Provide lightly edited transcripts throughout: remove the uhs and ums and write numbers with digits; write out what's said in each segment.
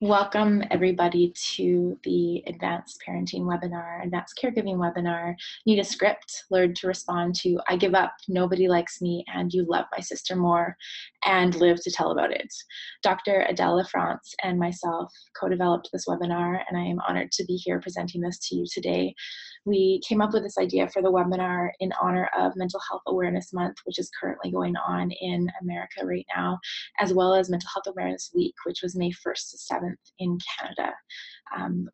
Welcome everybody to the Advanced Parenting webinar, Advanced Caregiving webinar. Need a script, learn to respond to I give up, nobody likes me, and you love my sister more, and live to tell about it. Dr. Adele LaFrance and myself co-developed this webinar, and I am honored to be here presenting this to you today. We came up with this idea for the webinar in honor of Mental Health Awareness Month, which is currently going on in America right now, as well as Mental Health Awareness Week, which was May 1st to 7th in Canada.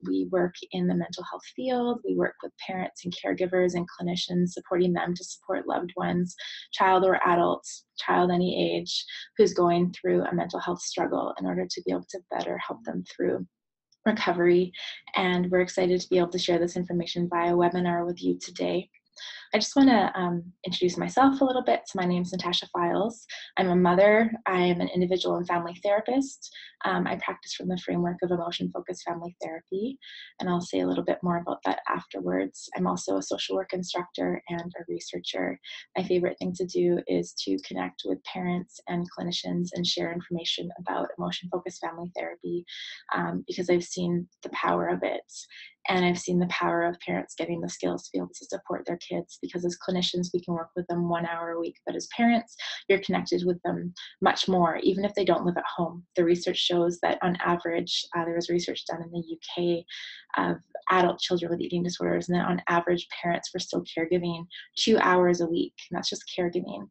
We work in the mental health field. We work with parents and caregivers and clinicians, supporting them to support loved ones, child or adults, child any age, who's going through a mental health struggle in order to be able to better help them through recovery. And we're excited to be able to share this information via webinar with you today. I just want to introduce myself a little bit. So my name is Natasha Files. I'm a mother. I am an individual and family therapist. I practice from the framework of emotion-focused family therapy, and I'll say a little bit more about that afterwards. I'm also a social work instructor and a researcher. My favorite thing to do is to connect with parents and clinicians and share information about emotion-focused family therapy because I've seen the power of it. And I've seen the power of parents getting the skills to be able to support their kids, because as clinicians, we can work with them 1 hour a week, but as parents, you're connected with them much more, even if they don't live at home. The research shows that on average, there was research done in the UK of adult children with eating disorders, and that on average, parents were still caregiving 2 hours a week, and that's just caregiving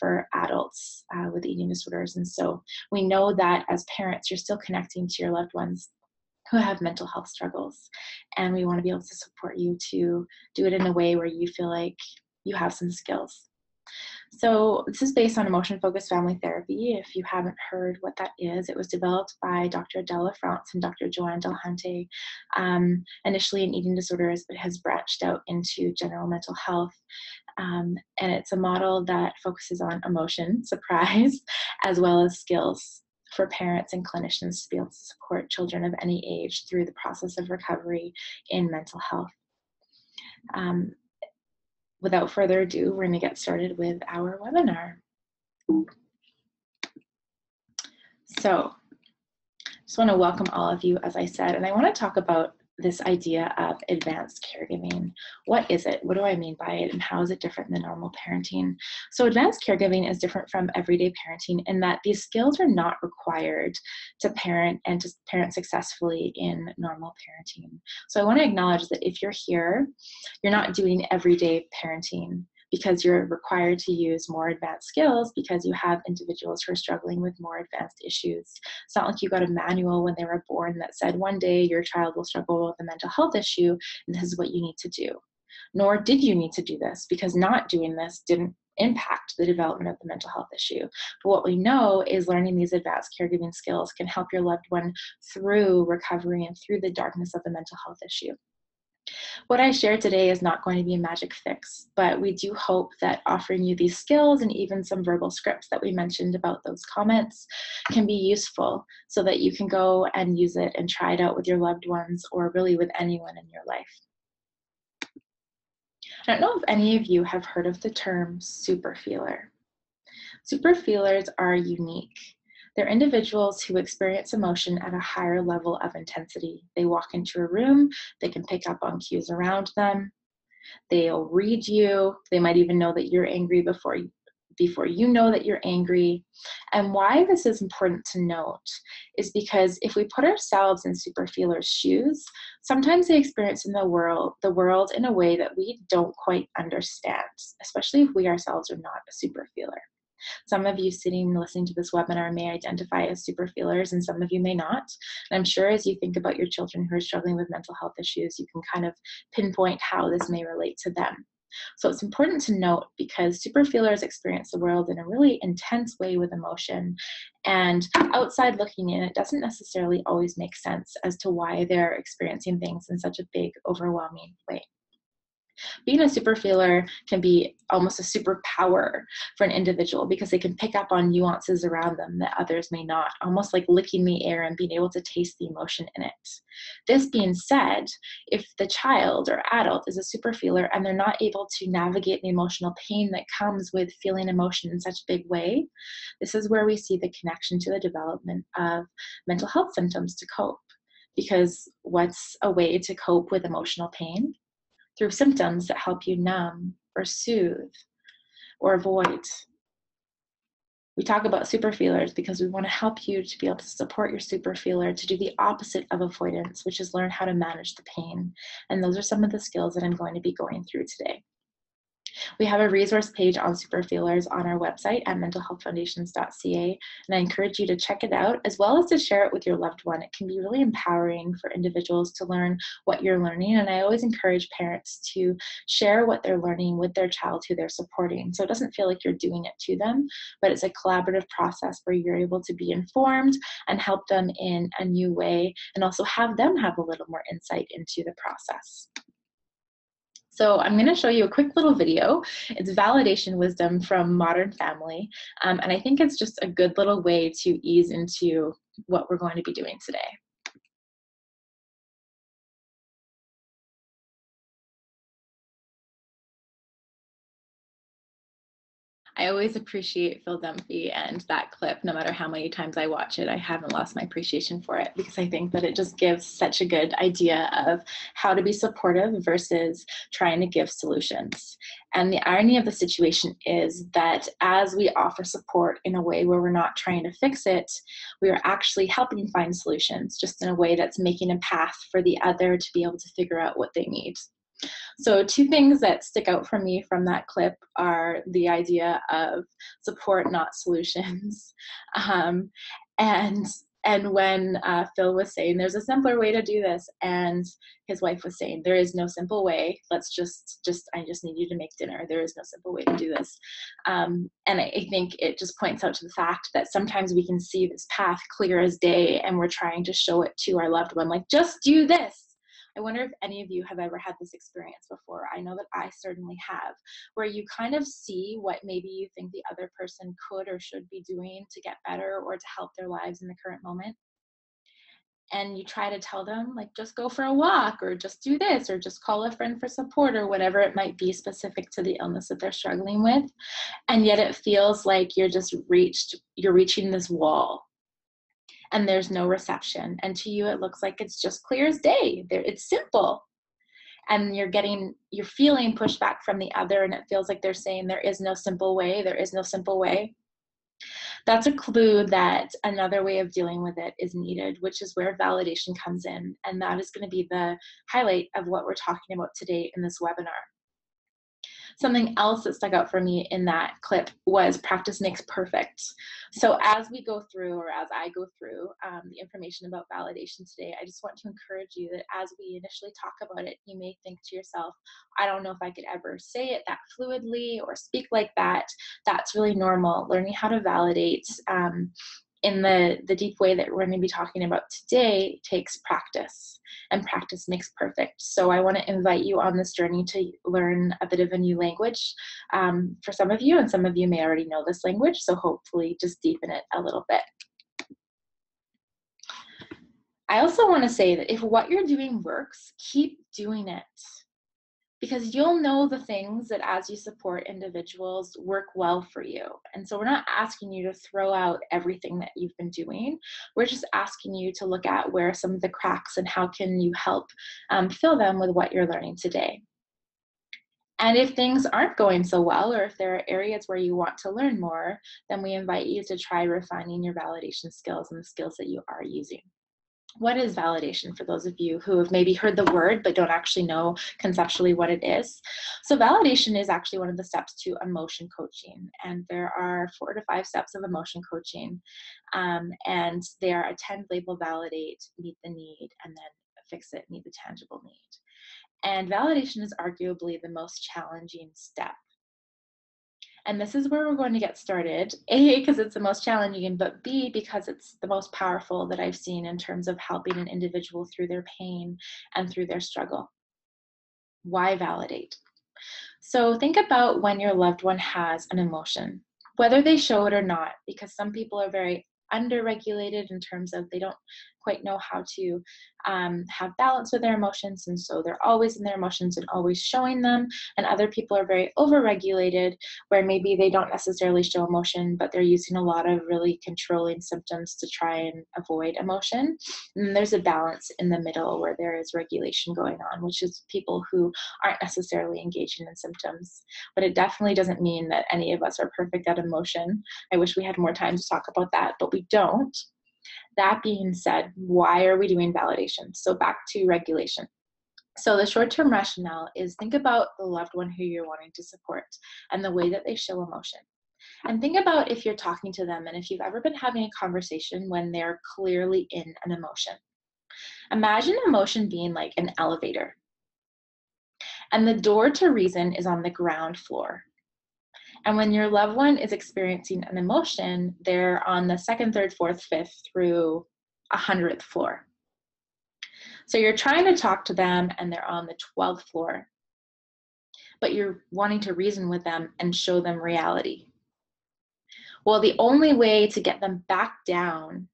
for adults with eating disorders. And so we know that as parents, you're still connecting to your loved ones who have mental health struggles. And we want to be able to support you to do it in a way where you feel like you have some skills. So this is based on emotion-focused family therapy. If you haven't heard what that is, it was developed by Dr. Adele LaFrance and Dr. Joanne Delhante, initially in eating disorders, but has branched out into general mental health. And it's a model that focuses on emotion, surprise, as well as skills for parents and clinicians to be able to support children of any age through the process of recovery in mental health. Without further ado, we're going to get started with our webinar. So, just want to welcome all of you, as I said, and I want to talk about this idea of advanced caregiving. What is it? What do I mean by it? And how is it different than normal parenting? So advanced caregiving is different from everyday parenting in that these skills are not required to parent and to parent successfully in normal parenting. So I want to acknowledge that if you're here, you're not doing everyday parenting because you're required to use more advanced skills because you have individuals who are struggling with more advanced issues. It's not like you got a manual when they were born that said one day your child will struggle with a mental health issue and this is what you need to do. Nor did you need to do this, because not doing this didn't impact the development of the mental health issue. But what we know is learning these advanced caregiving skills can help your loved one through recovery and through the darkness of the mental health issue. What I share today is not going to be a magic fix, but we do hope that offering you these skills and even some verbal scripts that we mentioned about those comments can be useful so that you can go and use it and try it out with your loved ones or really with anyone in your life. I don't know if any of you have heard of the term super feeler. Super feelers are unique. They're individuals who experience emotion at a higher level of intensity. They walk into a room, they can pick up on cues around them, they'll read you, they might even know that you're angry before you know that you're angry. And why this is important to note is because if we put ourselves in super feelers' shoes, sometimes they experience in the world in a way that we don't quite understand, especially if we ourselves are not a super feeler. Some of you sitting and listening to this webinar may identify as super feelers, and some of you may not. And I'm sure as you think about your children who are struggling with mental health issues, you can kind of pinpoint how this may relate to them. So it's important to note because super feelers experience the world in a really intense way with emotion, and outside looking in, it doesn't necessarily always make sense as to why they're experiencing things in such a big, overwhelming way. Being a super feeler can be almost a superpower for an individual because they can pick up on nuances around them that others may not, almost like licking the air and being able to taste the emotion in it. This being said, if the child or adult is a super feeler and they're not able to navigate the emotional pain that comes with feeling emotion in such a big way, this is where we see the connection to the development of mental health symptoms to cope. Because what's a way to cope with emotional pain? Through symptoms that help you numb or soothe or avoid. We talk about super feelers because we want to help you to be able to support your super feeler to do the opposite of avoidance, which is learn how to manage the pain. And those are some of the skills that I'm going to be going through today. We have a resource page on super feelers on our website at mentalhealthfoundations.ca, and I encourage you to check it out as well as to share it with your loved one. It can be really empowering for individuals to learn what you're learning, and I always encourage parents to share what they're learning with their child who they're supporting, so it doesn't feel like you're doing it to them, but it's a collaborative process where you're able to be informed and help them in a new way, and also have them have a little more insight into the process. So I'm going to show you a quick little video. It's validation wisdom from Modern Family, and I think it's just a good little way to ease into what we're going to be doing today. I always appreciate Phil Dunphy and that clip, no matter how many times I watch it. I haven't lost my appreciation for it because I think that it just gives such a good idea of how to be supportive versus trying to give solutions. And the irony of the situation is that as we offer support in a way where we're not trying to fix it, we are actually helping find solutions, just in a way that's making a path for the other to be able to figure out what they need. So two things that stick out for me from that clip are the idea of support, not solutions. Um, and and when Phil was saying there's a simpler way to do this, and his wife was saying there is no simple way. Let's just I just need you to make dinner. There is no simple way to do this. And I think it just points out to the fact that sometimes we can see this path clear as day, and we're trying to show it to our loved one, like just do this. I wonder if any of you have ever had this experience before. I know that I certainly have, where you kind of see what maybe you think the other person could or should be doing to get better or to help their lives in the current moment. And you try to tell them, like, just go for a walk or just do this or just call a friend for support or whatever it might be specific to the illness that they're struggling with. And yet it feels like you're reaching this wall and there's no reception. And to you, it looks like it's just clear as day. It's simple. And you're feeling pushback from the other, and it feels like they're saying there is no simple way. There is no simple way. That's a clue that another way of dealing with it is needed, which is where validation comes in. And that is going to be the highlight of what we're talking about today in this webinar. Something else that stuck out for me in that clip was practice makes perfect. So as we go through, or as I go through the information about validation today, I just want to encourage you that as we initially talk about it, you may think to yourself, I don't know if I could ever say it that fluidly or speak like that. That's really normal. Learning how to validate in the deep way that we're going to be talking about today takes practice, and practice makes perfect. So I want to invite you on this journey to learn a bit of a new language for some of you, and some of you may already know this language, so hopefully just deepen it a little bit. I also want to say that if what you're doing works, keep doing it. Because you'll know the things that as you support individuals work well for you. And so we're not asking you to throw out everything that you've been doing. We're just asking you to look at where some of the cracks and how can you help fill them with what you're learning today. And if things aren't going so well, or if there are areas where you want to learn more, then we invite you to try refining your validation skills and the skills that you are using. What is validation for those of you who have maybe heard the word but don't actually know conceptually what it is? So validation is actually one of the steps to emotion coaching, and there are 4 to 5 steps of emotion coaching, and they are attend, label, validate, meet the need, and then fix it, meet the tangible need. And validation is arguably the most challenging step. And this is where we're going to get started, A, because it's the most challenging, but B, because it's the most powerful that I've seen in terms of helping an individual through their pain and through their struggle. Why validate? So think about when your loved one has an emotion, whether they show it or not, because some people are very underregulated in terms of they don't quite know how to have balance with their emotions, and so they're always in their emotions and always showing them. And other people are very overregulated, where maybe they don't necessarily show emotion, but they're using a lot of really controlling symptoms to try and avoid emotion. And there's a balance in the middle where there is regulation going on, which is people who aren't necessarily engaging in symptoms. But it definitely doesn't mean that any of us are perfect at emotion. I wish we had more time to talk about that, but we don't. That being said, why are we doing validation? So back to regulation. So the short-term rationale is think about the loved one who you're wanting to support and the way that they show emotion. And think about if you're talking to them and if you've ever been having a conversation when they're clearly in an emotion. Imagine emotion being like an elevator, and the door to reason is on the ground floor. And when your loved one is experiencing an emotion, they're on the second, third, fourth, fifth through 100th floor. So you're trying to talk to them and they're on the 12th floor, but you're wanting to reason with them and show them reality. Well, the only way to get them back down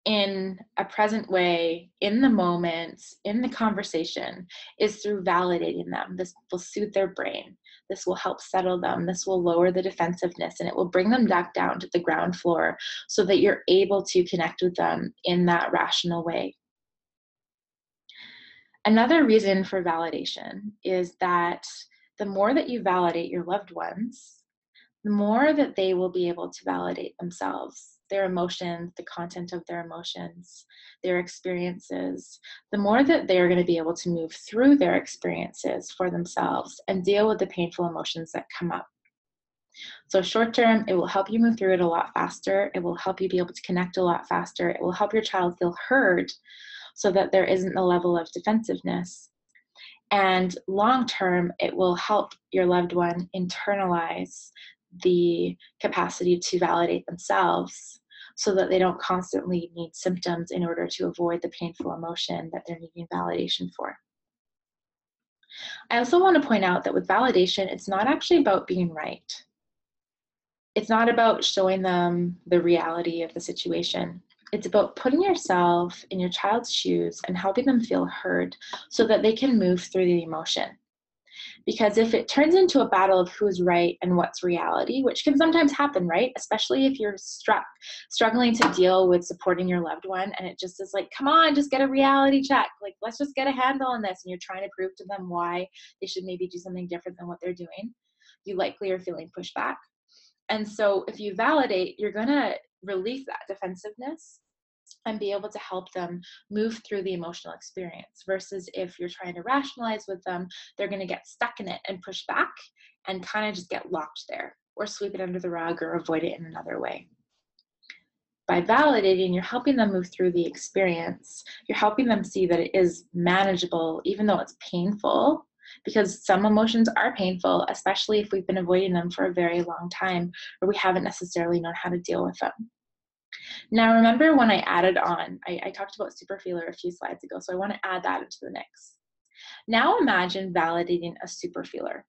in a present way, in the moment, in the conversation, is through validating them. This will soothe their brain. This will help settle them. This will lower the defensiveness, and it will bring them back down to the ground floor so that you're able to connect with them in that rational way. Another reason for validation is that the more that you validate your loved ones, the more that they will be able to validate themselves, their emotions, the content of their emotions, their experiences, the more that they are going to be able to move through their experiences for themselves and deal with the painful emotions that come up. So short term, it will help you move through it a lot faster. It will help you be able to connect a lot faster. It will help your child feel heard so that there isn't a level of defensiveness. And long term, it will help your loved one internalize the capacity to validate themselves so that they don't constantly need symptoms in order to avoid the painful emotion that they're needing validation for. I also want to point out that with validation, it's not actually about being right. It's not about showing them the reality of the situation. It's about putting yourself in your child's shoes and helping them feel heard so that they can move through the emotion. Because if it turns into a battle of who's right and what's reality, which can sometimes happen, right? Especially if you're struggling to deal with supporting your loved one, and it just is like, come on, just get a reality check. Like, let's just get a handle on this. And you're trying to prove to them why they should maybe do something different than what they're doing. You likely are feeling pushback. And so if you validate, you're going to release that defensiveness and be able to help them move through the emotional experience, versus if you're trying to rationalize with them, they're going to get stuck in it and push back and kind of just get locked there or sweep it under the rug or avoid it in another way. By validating, you're helping them move through the experience. You're helping them see that it is manageable, even though it's painful, because some emotions are painful, especially if we've been avoiding them for a very long time or we haven't necessarily known how to deal with them. Now, remember when I added on, I talked about superfeeler a few slides ago, so I want to add that into the mix. Now imagine validating a superfeeler.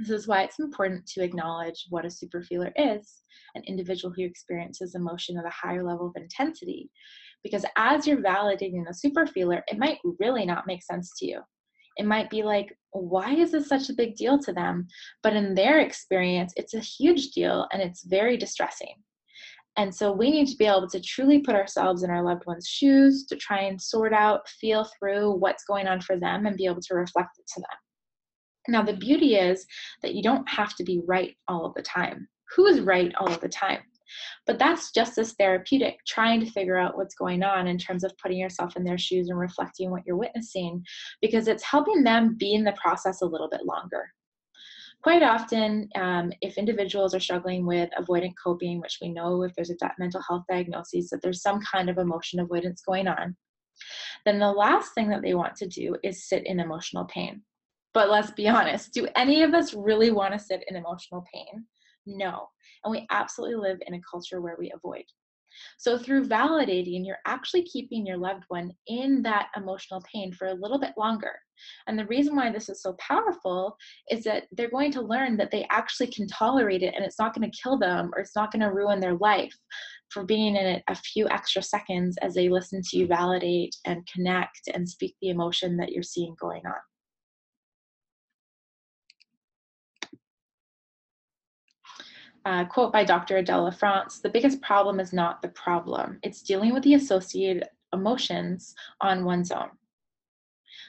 This is why it's important to acknowledge what a superfeeler is, an individual who experiences emotion at a higher level of intensity. Because as you're validating a superfeeler, it might really not make sense to you. It might be like, why is this such a big deal to them? But in their experience, it's a huge deal and it's very distressing. And so we need to be able to truly put ourselves in our loved one's shoes to try and sort out, feel through what's going on for them and be able to reflect it to them. Now, the beauty is that you don't have to be right all of the time. Who is right all of the time? But that's just as therapeutic, trying to figure out what's going on in terms of putting yourself in their shoes and reflecting what you're witnessing, because it's helping them be in the process a little bit longer. Quite often, if individuals are struggling with avoidant coping, which we know if there's a mental health diagnosis that there's some kind of emotion avoidance going on, then the last thing that they want to do is sit in emotional pain. But let's be honest, do any of us really want to sit in emotional pain? No. And we absolutely live in a culture where we avoid. So through validating, you're actually keeping your loved one in that emotional pain for a little bit longer. And the reason why this is so powerful is that they're going to learn that they actually can tolerate it and it's not going to kill them or it's not going to ruin their life for being in it a few extra seconds as they listen to you validate and connect and speak the emotion that you're seeing going on. Quote by Dr. Adele France, the biggest problem is not the problem. It's dealing with the associated emotions on one's own.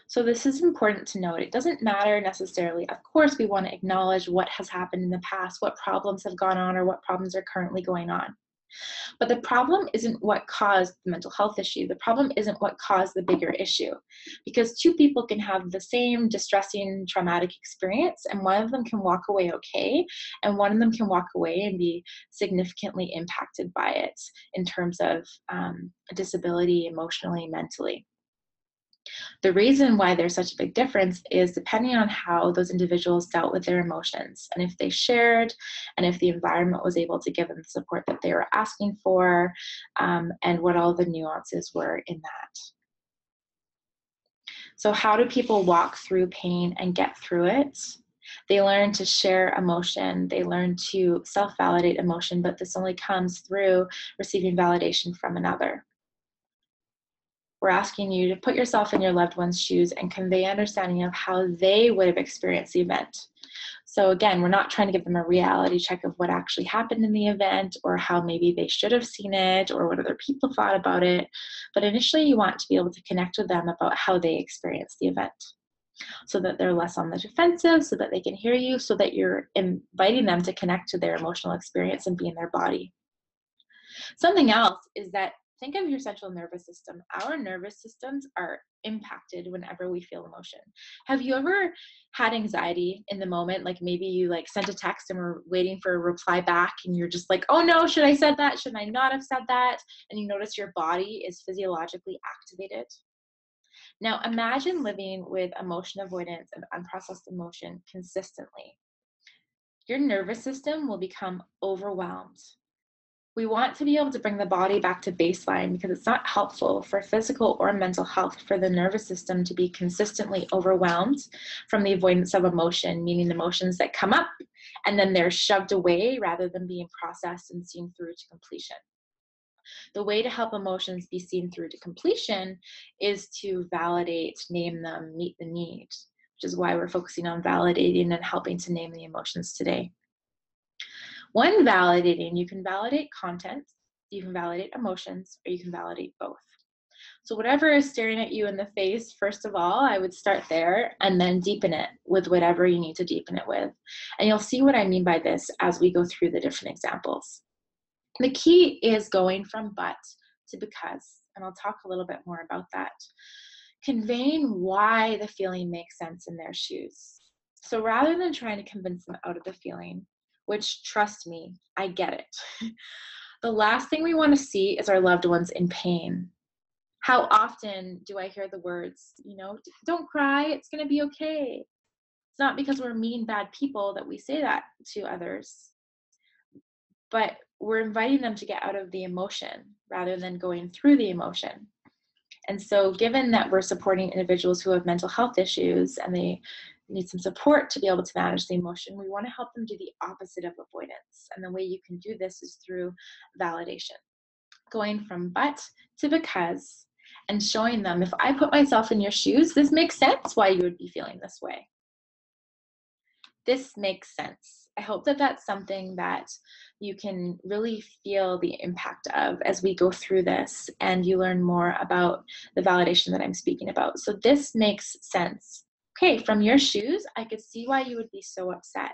So this is important to note. It doesn't matter necessarily. Of course, we want to acknowledge what has happened in the past, what problems have gone on or what problems are currently going on. But the problem isn't what caused the mental health issue. The problem isn't what caused the bigger issue. Because two people can have the same distressing, traumatic experience, and one of them can walk away okay, and one of them can walk away and be significantly impacted by it in terms of disability, emotionally, mentally. The reason why there's such a big difference is depending on how those individuals dealt with their emotions and if they shared and if the environment was able to give them the support that they were asking for, and what all the nuances were in that. So how do people walk through pain and get through it? They learn to share emotion. They learn to self-validate emotion, but this only comes through receiving validation from another. We're asking you to put yourself in your loved one's shoes and convey understanding of how they would have experienced the event. So again, we're not trying to give them a reality check of what actually happened in the event or how maybe they should have seen it or what other people thought about it. But initially, you want to be able to connect with them about how they experienced the event so that they're less on the defensive, so that they can hear you, so that you're inviting them to connect to their emotional experience and be in their body. Something else is that think of your central nervous system. Our nervous systems are impacted whenever we feel emotion. Have you ever had anxiety in the moment? Like maybe you sent a text and were waiting for a reply back and you're just like, oh no, should I said that? Should I not have said that? And you notice your body is physiologically activated. Now imagine living with emotion avoidance and unprocessed emotion consistently. Your nervous system will become overwhelmed. We want to be able to bring the body back to baseline because it's not helpful for physical or mental health for the nervous system to be consistently overwhelmed from the avoidance of emotion, meaning emotions that come up and then they're shoved away rather than being processed and seen through to completion. The way to help emotions be seen through to completion is to validate, name them, meet the need, which is why we're focusing on validating and helping to name the emotions today. When validating, you can validate content, you can validate emotions, or you can validate both. So whatever is staring at you in the face, first of all, I would start there and then deepen it with whatever you need to deepen it with. And you'll see what I mean by this as we go through the different examples. The key is going from but to because, and I'll talk a little bit more about that. Conveying why the feeling makes sense in their shoes. So rather than trying to convince them out of the feeling, which trust me, I get it. The last thing we want to see is our loved ones in pain. How often do I hear the words, don't cry, it's going to be okay. It's not because we're mean, bad people that we say that to others, but we're inviting them to get out of the emotion rather than going through the emotion. And so given that we're supporting individuals who have mental health issues and they need some support to be able to manage the emotion, we want to help them do the opposite of avoidance. And the way you can do this is through validation. Going from but to because and showing them, if I put myself in your shoes, this makes sense why you would be feeling this way. This makes sense. I hope that that's something that you can really feel the impact of as we go through this and you learn more about the validation that I'm speaking about. So this makes sense. Okay, from your shoes, I could see why you would be so upset.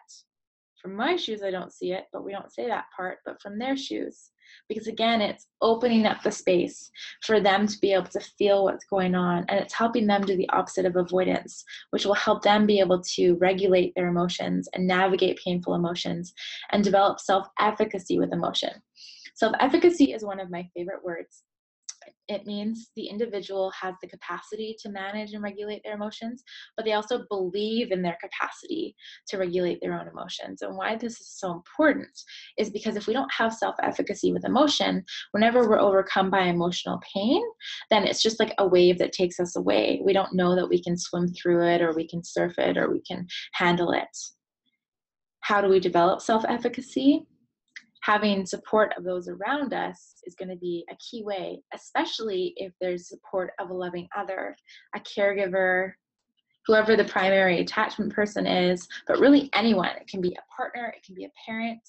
From my shoes, I don't see it, but we don't say that part, but from their shoes. Because again, it's opening up the space for them to be able to feel what's going on, and it's helping them do the opposite of avoidance, which will help them be able to regulate their emotions and navigate painful emotions and develop self-efficacy with emotion. Self-efficacy is one of my favorite words. It means the individual has the capacity to manage and regulate their emotions, but they also believe in their capacity to regulate their own emotions. And why this is so important is because if we don't have self-efficacy with emotion, whenever we're overcome by emotional pain, then it's just like a wave that takes us away. We don't know that we can swim through it, or we can surf it, or we can handle it. How do we develop self-efficacy? Having support of those around us is going to be a key way, especially if there's support of a loving other, a caregiver, whoever the primary attachment person is, but really anyone. It can be a partner, it can be a parent,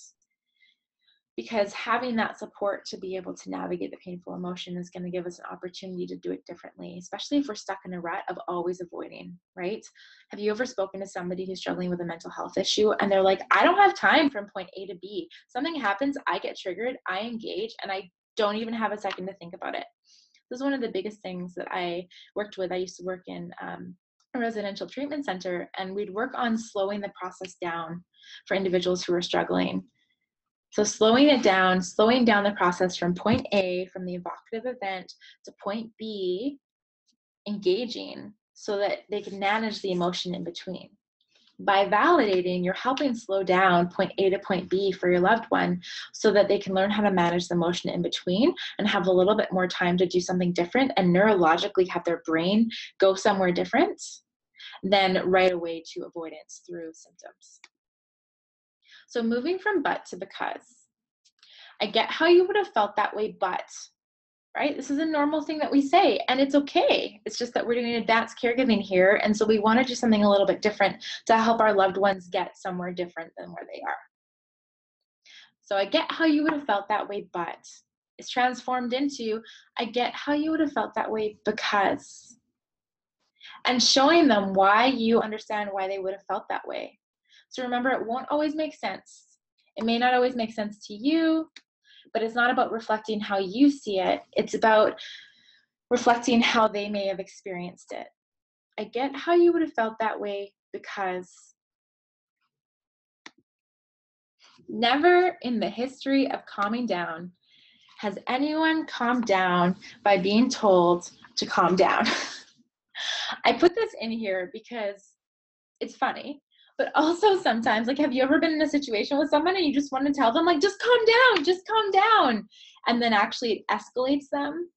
because having that support to be able to navigate the painful emotion is going to give us an opportunity to do it differently, especially if we're stuck in a rut of always avoiding, right? Have you ever spoken to somebody who's struggling with a mental health issue and they're like, I don't have time from point A to B. Something happens, I get triggered, I engage, and I don't even have a second to think about it. This is one of the biggest things that I worked with. I used to work in a residential treatment center, and we'd work on slowing the process down for individuals who are struggling. So slowing down the process from point A, from the evocative event, to point B, engaging, so that they can manage the emotion in between. By validating, you're helping slow down point A to point B for your loved one so that they can learn how to manage the emotion in between and have a little bit more time to do something different and neurologically have their brain go somewhere different than right away to avoidance through symptoms. So moving from but to because. I get how you would have felt that way, but, right? This is a normal thing that we say, and it's okay. It's just that we're doing advanced caregiving here, and so we want to do something a little bit different to help our loved ones get somewhere different than where they are. So I get how you would have felt that way, but it's transformed into, I get how you would have felt that way because. And showing them why you understand why they would have felt that way. So remember, it won't always make sense. It may not always make sense to you, but it's not about reflecting how you see it. It's about reflecting how they may have experienced it. I get how you would have felt that way because. Never in the history of calming down has anyone calmed down by being told to calm down. I put this in here because it's funny, but also sometimes, like, have you ever been in a situation with someone and you just want to tell them, like, just calm down, and then actually it escalates them?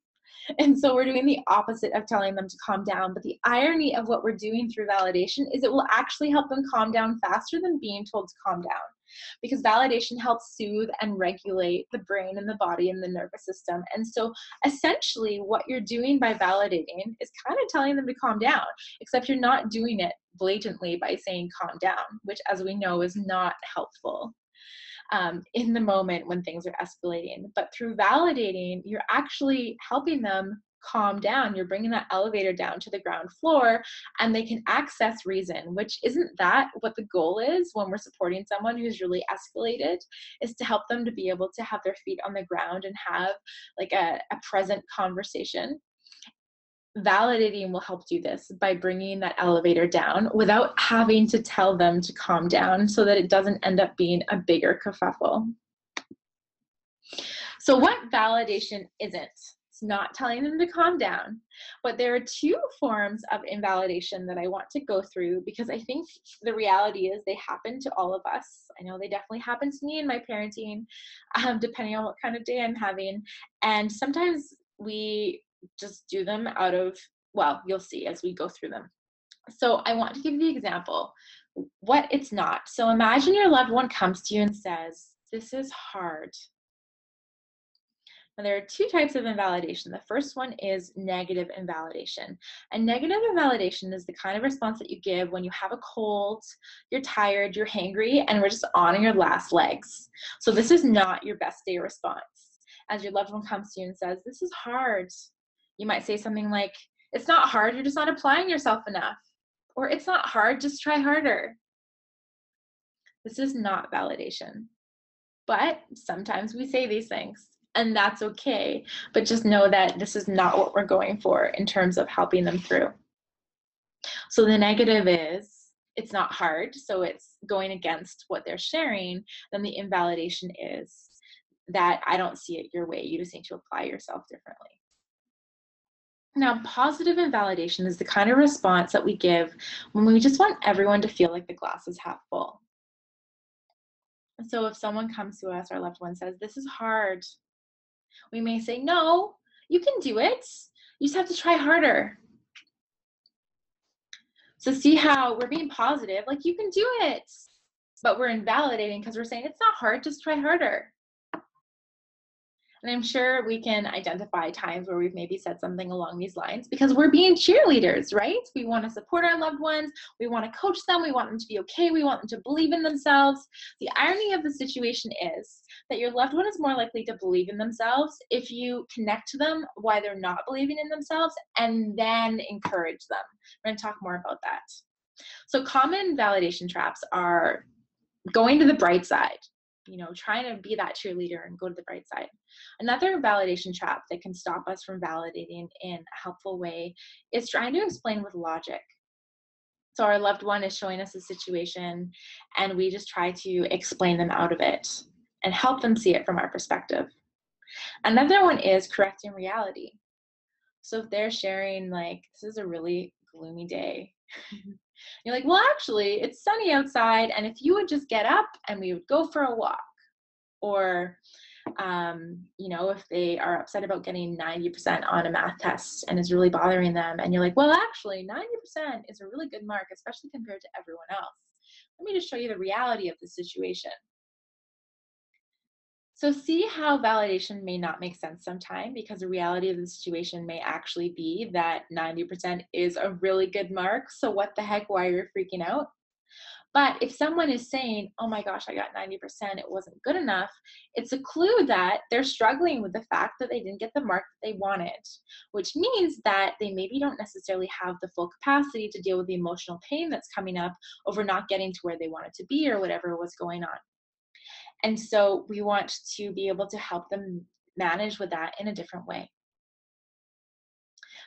And so we're doing the opposite of telling them to calm down. But the irony of what we're doing through validation is it will actually help them calm down faster than being told to calm down. Because validation helps soothe and regulate the brain and the body and the nervous system. And so essentially what you're doing by validating is kind of telling them to calm down, except you're not doing it blatantly by saying calm down, which, as we know, is not helpful in the moment when things are escalating. But through validating, you're actually helping them calm down. You're bringing that elevator down to the ground floor and they can access reason, which isn't that what the goal is when we're supporting someone who's really escalated, is to help them to be able to have their feet on the ground and have like a present conversation. Validating will help do this by bringing that elevator down without having to tell them to calm down so that it doesn't end up being a bigger kerfuffle. So what validation isn't? It's not telling them to calm down, but there are two forms of invalidation that I want to go through because I think the reality is they happen to all of us. I know they definitely happen to me in my parenting, depending on what kind of day I'm having. And sometimes we just do them out of, well, you'll see as we go through them. So I want to give you the example, what it's not. So imagine your loved one comes to you and says, this is hard. Now, there are two types of invalidation. The first one is negative invalidation. And negative invalidation is the kind of response that you give when you have a cold, you're tired, you're hangry, and we're just on your last legs. So this is not your best day response. As your loved one comes to you and says, this is hard, you might say something like, it's not hard, you're just not applying yourself enough. Or it's not hard, just try harder. This is not validation. But sometimes we say these things, and that's okay. But just know that this is not what we're going for in terms of helping them through. So the negative is, it's not hard, so it's going against what they're sharing. Then the invalidation is that I don't see it your way, you just need to apply yourself differently. Now, positive invalidation is the kind of response that we give when we just want everyone to feel like the glass is half full. So if someone comes to us, our loved one says, "This is hard," we may say, "No, you can do it. You just have to try harder." So see how we're being positive, like, "You can do it." But we're invalidating because we're saying, "It's not hard, just try harder." And I'm sure we can identify times where we've maybe said something along these lines because we're being cheerleaders, right? We want to support our loved ones. We want to coach them. We want them to be okay. We want them to believe in themselves. The irony of the situation is that your loved one is more likely to believe in themselves if you connect to them while they're not believing in themselves and then encourage them. We're going to talk more about that. So common validation traps are going to the bright side, trying to be that cheerleader and go to the bright side. Another validation trap that can stop us from validating in a helpful way is trying to explain with logic. So our loved one is showing us a situation and we just try to explain them out of it and help them see it from our perspective. Another one is correcting reality. So if they're sharing, like, "This is a really gloomy day," you're like, "Well, actually, it's sunny outside, and if you would just get up and we would go for a walk." Or, if they are upset about getting 90% on a math test and is really bothering them, and you're like, "Well, actually, 90% is a really good mark, especially compared to everyone else. Let me just show you the reality of the situation." So see how validation may not make sense sometime because the reality of the situation may actually be that 90% is a really good mark. So what the heck, why you're freaking out? But if someone is saying, "Oh my gosh, I got 90%, it wasn't good enough," it's a clue that they're struggling with the fact that they didn't get the mark that they wanted, which means that they maybe don't necessarily have the full capacity to deal with the emotional pain that's coming up over not getting to where they wanted to be or whatever was going on. And so we want to be able to help them manage with that in a different way.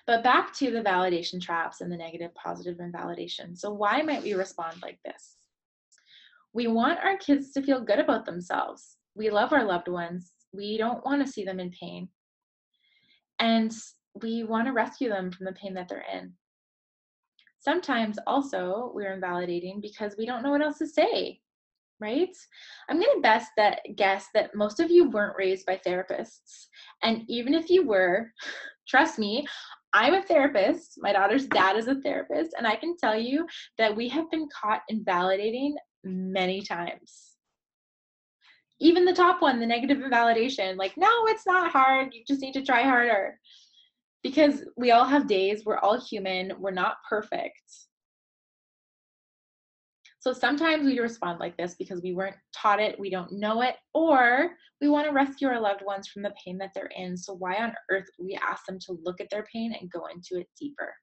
But back to the validation traps and the negative positive invalidation. So why might we respond like this? We want our kids to feel good about themselves. We love our loved ones. We don't want to see them in pain. And we want to rescue them from the pain that they're in. Sometimes also we're invalidating because we don't know what else to say, right? I'm going to guess that most of you weren't raised by therapists. And even if you were, trust me, I'm a therapist. My daughter's dad is a therapist. And I can tell you that we have been caught invalidating many times. Even the top one, the negative invalidation, like, "No, it's not hard. You just need to try harder." Because we all have days. We're all human. We're not perfect. So sometimes we respond like this because we weren't taught it, we don't know it, or we want to rescue our loved ones from the pain that they're in. So why on earth would we ask them to look at their pain and go into it deeper?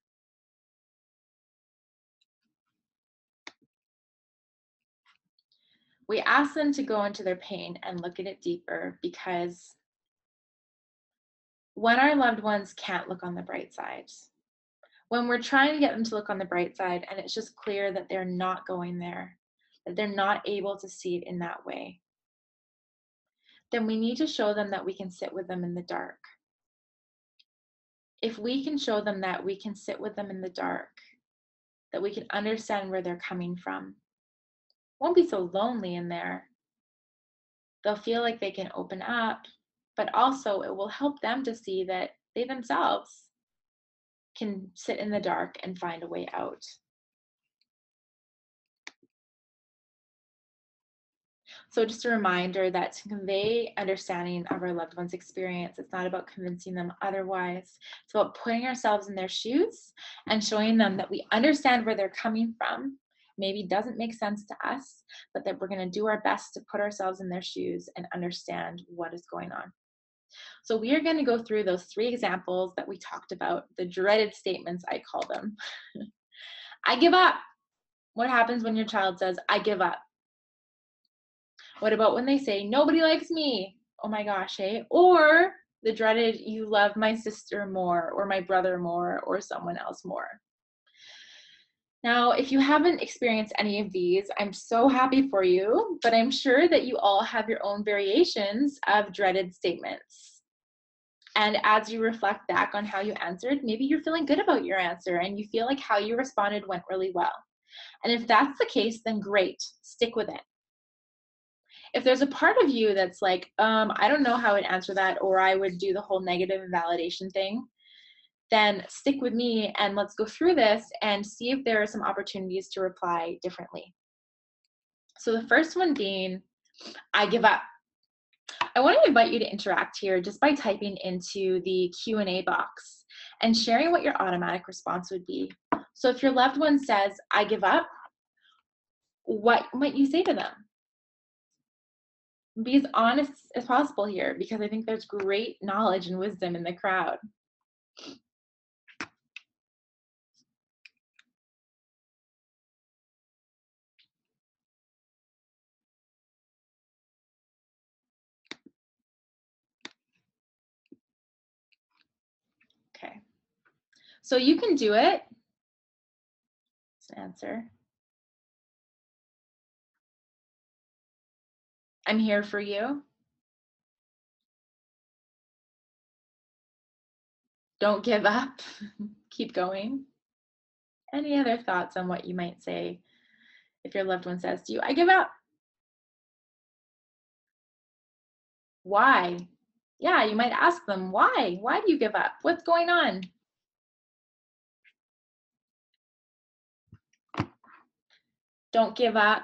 We ask them to go into their pain and look at it deeper because when our loved ones can't look on the bright side, when we're trying to get them to look on the bright side and it's just clear that they're not going there, that they're not able to see it in that way, then we need to show them that we can sit with them in the dark. If we can show them that we can sit with them in the dark, that we can understand where they're coming from, won't be so lonely in there. They'll feel like they can open up, but also it will help them to see that they themselves can sit in the dark and find a way out. So just a reminder that to convey understanding of our loved one's experience, it's not about convincing them otherwise. It's about putting ourselves in their shoes and showing them that we understand where they're coming from. Maybe doesn't make sense to us, but that we're going to do our best to put ourselves in their shoes and understand what is going on. So we are going to go through those 3 examples that we talked about, the dreaded statements, I call them. I give up. What happens when your child says, "I give up"? What about when they say, "Nobody likes me"? Oh my gosh, hey? Or the dreaded, "You love my sister more," or "my brother more," or someone else more. Now, if you haven't experienced any of these, I'm so happy for you, but I'm sure that you all have your own variations of dreaded statements. And as you reflect back on how you answered, maybe you're feeling good about your answer and you feel like how you responded went really well. And if that's the case, then great, stick with it. If there's a part of you that's like, I don't know how I'd answer that, or I would do the whole negative invalidation thing, then stick with me and let's go through this and see if there are some opportunities to reply differently. So the first one being, I give up. I want to invite you to interact here just by typing into the Q&A box and sharing what your automatic response would be. So if your loved one says, I give up, what might you say to them? Be as honest as possible here, because I think there's great knowledge and wisdom in the crowd. Okay, so you can do it. Answer. I'm here for you. Don't give up. Keep going. Any other thoughts on what you might say if your loved one says to you, I give up? Why? Yeah, you might ask them, why? Why do you give up? What's going on? Don't give up.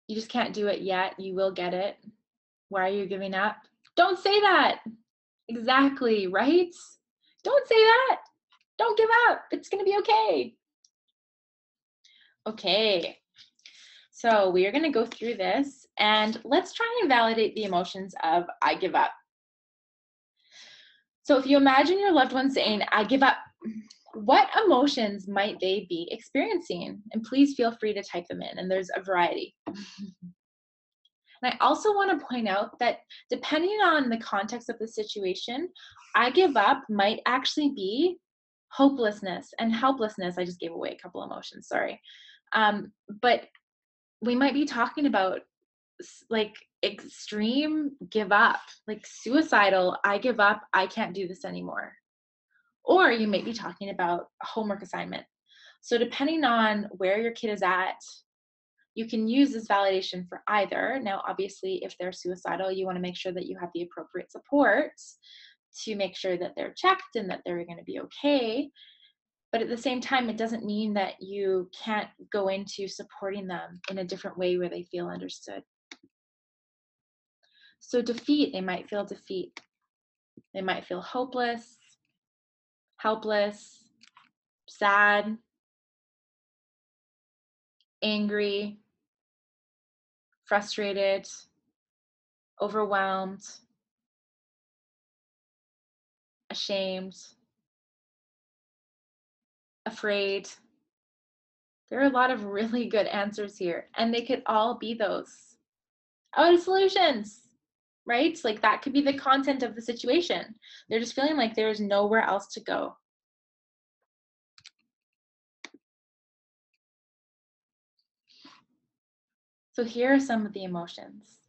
You just can't do it yet. You will get it. Why are you giving up? Don't say that. Exactly, right? Don't say that. Don't give up. It's going to be okay. Okay. So we are going to go through this and let's try and validate the emotions of I give up. So if you imagine your loved one saying, I give up, what emotions might they be experiencing? And please feel free to type them in, and there's a variety. And I also want to point out that depending on the context of the situation, I give up might actually be hopelessness and helplessness. I just gave away a couple emotions, sorry. But we might be talking about like extreme give up, like suicidal, I give up, I can't do this anymore. Or you may be talking about a homework assignment. So depending on where your kid is at, you can use this validation for either. Now, obviously, if they're suicidal, you want to make sure that you have the appropriate supports to make sure that they're checked and that they're going to be okay. But at the same time, it doesn't mean that you can't go into supporting them in a different way where they feel understood. So defeat, they might feel defeat. They might feel hopeless, helpless, sad, angry, frustrated, overwhelmed, ashamed, afraid. There are a lot of really good answers here, and they could all be those. Out of solutions, right? Like that could be the content of the situation. They're just feeling like there's nowhere else to go. So here are some of the emotions.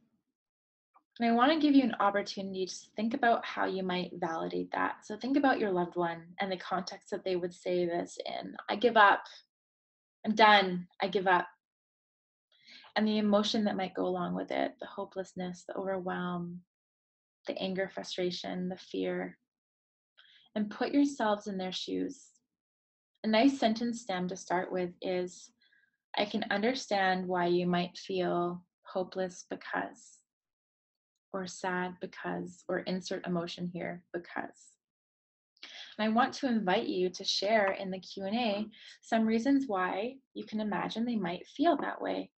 And I want to give you an opportunity to think about how you might validate that. So think about your loved one and the context that they would say this in. I give up. I'm done. I give up. And the emotion that might go along with it, the hopelessness, the overwhelm, the anger, frustration, the fear. And put yourselves in their shoes. A nice sentence stem to start with is, I can understand why you might feel hopeless because, or sad because, or insert emotion here, because. And I want to invite you to share in the Q&A some reasons why you can imagine they might feel that way.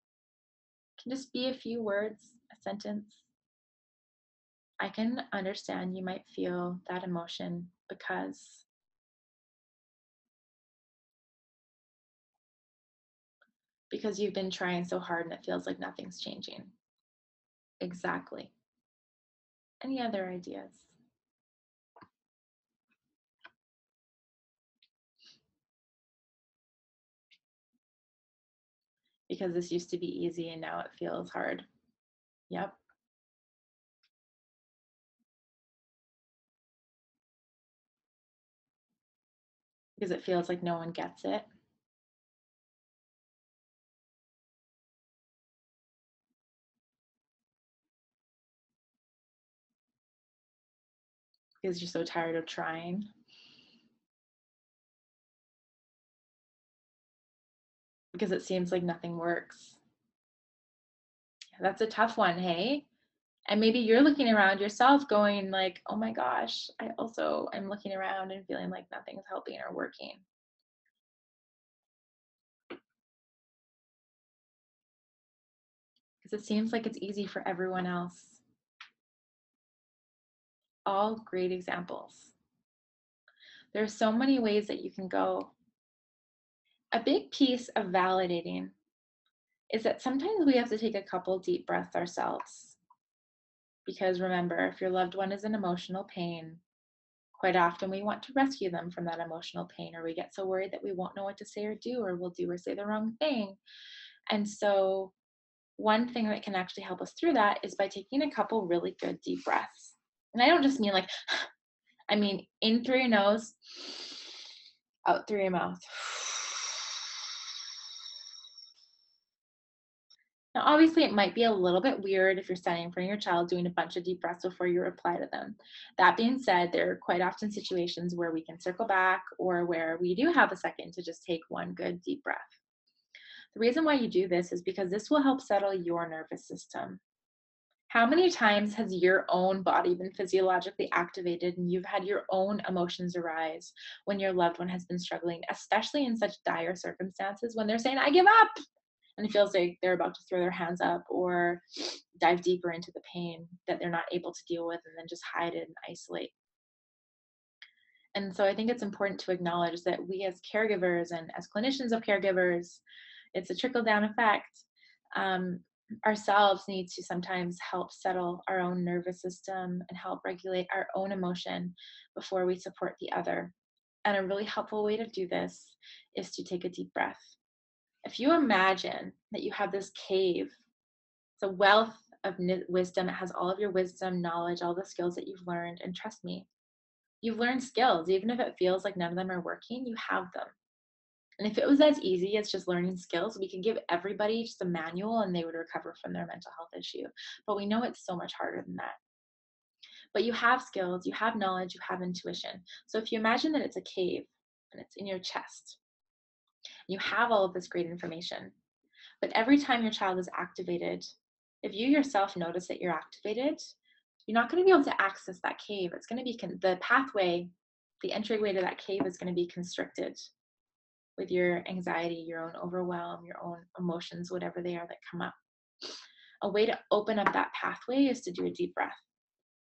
It can just be a few words, a sentence. I can understand you might feel that emotion because you've been trying so hard and it feels like nothing's changing. Exactly. Any other ideas? Because this used to be easy and now it feels hard. Yep. because it feels like no one gets it, because you're so tired of trying, because it seems like nothing works. That's a tough one, hey? And maybe you're looking around yourself going like, "Oh my gosh, I also am looking around and feeling like nothing's helping or working." Because it seems like it's easy for everyone else. All great examples. There are so many ways that you can go. A big piece of validating is that sometimes we have to take a couple deep breaths ourselves. Because remember, if your loved one is in emotional pain, quite often we want to rescue them from that emotional pain, or we get so worried that we won't know what to say or do, or we'll do or say the wrong thing. And so, one thing that can actually help us through that is by taking a couple really good deep breaths. And I don't just mean like, I mean in through your nose, out through your mouth. Now, obviously, it might be a little bit weird if you're standing in front of your child doing a bunch of deep breaths before you reply to them. That being said, there are quite often situations where we can circle back or where we do have a second to just take one good deep breath. The reason why you do this is because this will help settle your nervous system. How many times has your own body been physiologically activated and you've had your own emotions arise when your loved one has been struggling, especially in such dire circumstances when they're saying, "I give up," and it feels like they're about to throw their hands up or dive deeper into the pain that they're not able to deal with and then just hide it and isolate. And so I think it's important to acknowledge that we as caregivers and as clinicians of caregivers, it's a trickle down effect. Um, Ourselves need to sometimes help settle our own nervous system and help regulate our own emotion before we support the other. And a really helpful way to do this is to take a deep breath. If you imagine that you have this cave, it's a wealth of wisdom. It has all of your wisdom, knowledge, all the skills that you've learned. And trust me, you've learned skills. Even if it feels like none of them are working, you have them. And if it was as easy as just learning skills, we could give everybody just a manual and they would recover from their mental health issue. But we know it's so much harder than that. But you have skills, you have knowledge, you have intuition. So if you imagine that it's a cave and it's in your chest, you have all of this great information. But every time your child is activated, if you yourself notice that you're activated, you're not going to be able to access that cave. It's going to be the pathway, the entryway to that cave is going to be constricted with your anxiety, your own overwhelm, your own emotions, whatever they are that come up. A way to open up that pathway is to do a deep breath.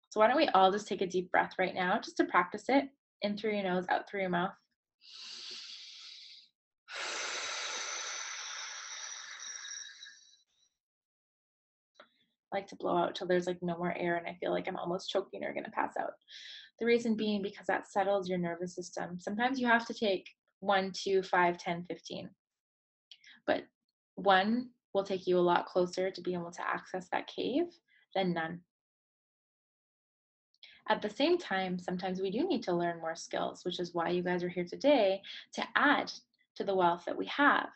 So why don't we all just take a deep breath right now, just to practice it, in through your nose, out through your mouth. I like to blow out till there's like no more air and I feel like I'm almost choking or gonna pass out. The reason being because that settles your nervous system. Sometimes you have to take 1, 2, 5, 10, 15. But one will take you a lot closer to being able to access that cave than none. At the same time, sometimes we do need to learn more skills, which is why you guys are here today to add to the wealth that we have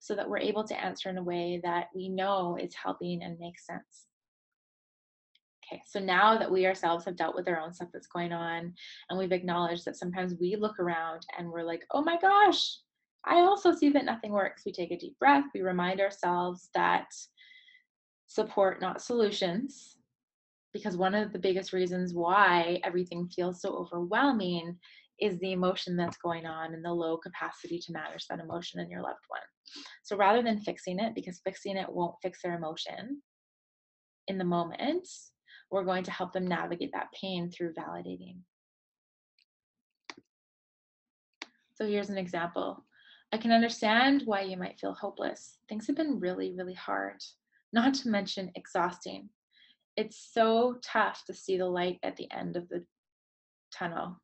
so that we're able to answer in a way that we know is helping and makes sense. Okay, so now that we ourselves have dealt with our own stuff that's going on, and we've acknowledged that sometimes we look around and we're like, "Oh my gosh, I also see that nothing works." We take a deep breath, we remind ourselves that support, not solutions, because one of the biggest reasons why everything feels so overwhelming is the emotion that's going on and the low capacity to manage that emotion in your loved one. So rather than fixing it, because fixing it won't fix their emotion in the moment, we're going to help them navigate that pain through validating. So here's an example. I can understand why you might feel hopeless. Things have been really, really hard, not to mention exhausting. It's so tough to see the light at the end of the tunnel.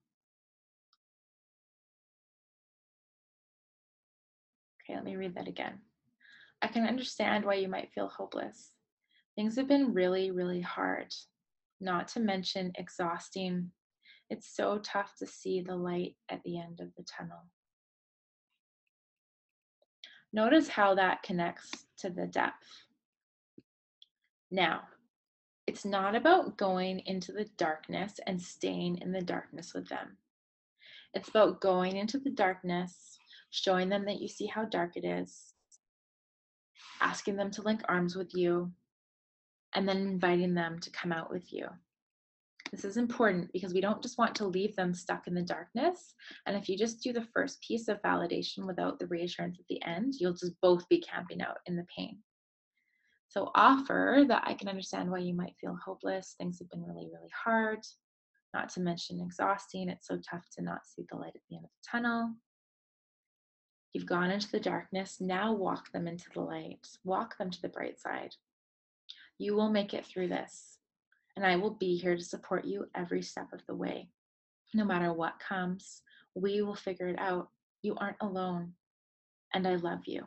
Okay, let me read that again. I can understand why you might feel hopeless. Things have been really, really hard, not to mention exhausting. It's so tough to see the light at the end of the tunnel. Notice how that connects to the depth. Now, it's not about going into the darkness and staying in the darkness with them. It's about going into the darkness, showing them that you see how dark it is, asking them to link arms with you, and then inviting them to come out with you. This is important because we don't just want to leave them stuck in the darkness. And if you just do the first piece of validation without the reassurance at the end, you'll just both be camping out in the pain. So offer that I can understand why you might feel hopeless. Things have been really, really hard, not to mention exhausting. It's so tough to not see the light at the end of the tunnel. You've gone into the darkness. Now walk them into the light. Walk them to the bright side. You will make it through this, and I will be here to support you every step of the way. No matter what comes, we will figure it out. You aren't alone, and I love you.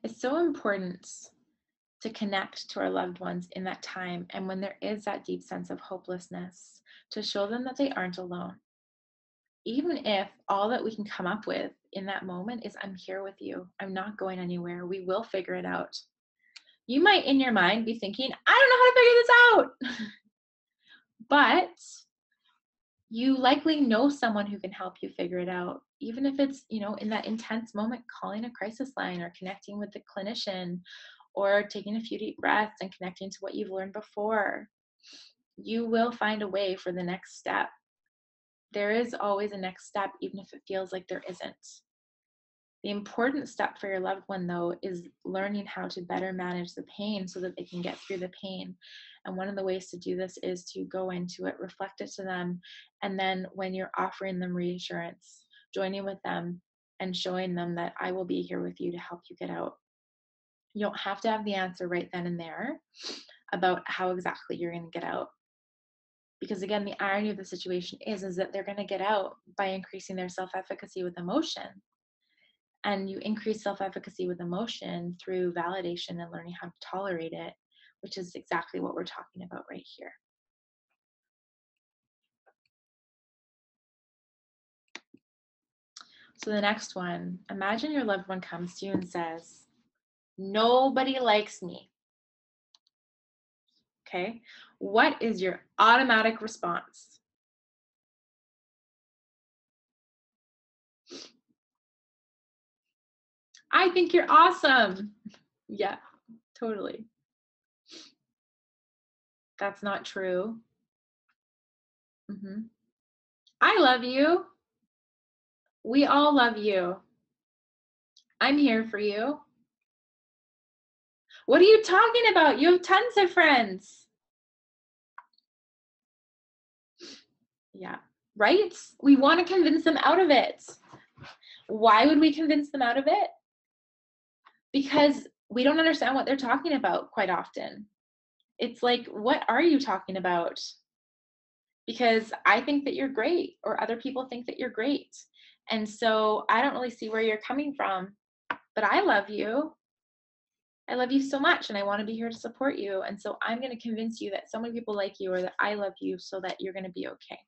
It's so important to connect to our loved ones in that time, and when there is that deep sense of hopelessness, to show them that they aren't alone. Even if all that we can come up with in that moment is, I'm here with you, I'm not going anywhere, we will figure it out. You might in your mind be thinking, I don't know how to figure this out. But you likely know someone who can help you figure it out. Even if it's, in that intense moment, calling a crisis line or connecting with the clinician or taking a few deep breaths and connecting to what you've learned before. You will find a way for the next step. There is always a next step, even if it feels like there isn't. The important step for your loved one, though, is learning how to better manage the pain so that they can get through the pain. And one of the ways to do this is to go into it, reflect it to them, and then when you're offering them reassurance, joining with them and showing them that I will be here with you to help you get out. You don't have to have the answer right then and there about how exactly you're going to get out. Because again, the irony of the situation is that they're going to get out by increasing their self-efficacy with emotion. And you increase self-efficacy with emotion through validation and learning how to tolerate it, which is exactly what we're talking about right here. So the next one, imagine your loved one comes to you and says, nobody likes me. Okay, what is your automatic response? I think you're awesome. Yeah, totally. That's not true. I love you. We all love you. I'm here for you. What are you talking about? You have tons of friends. Yeah, right? We want to convince them out of it. Why would we convince them out of it? Because we don't understand what they're talking about quite often. It's like, what are you talking about? Because I think that you're great, or other people think that you're great. And so I don't really see where you're coming from, but I love you. I love you so much, and I want to be here to support you. And so I'm going to convince you that so many people like you, or that I love you, so that you're going to be okay.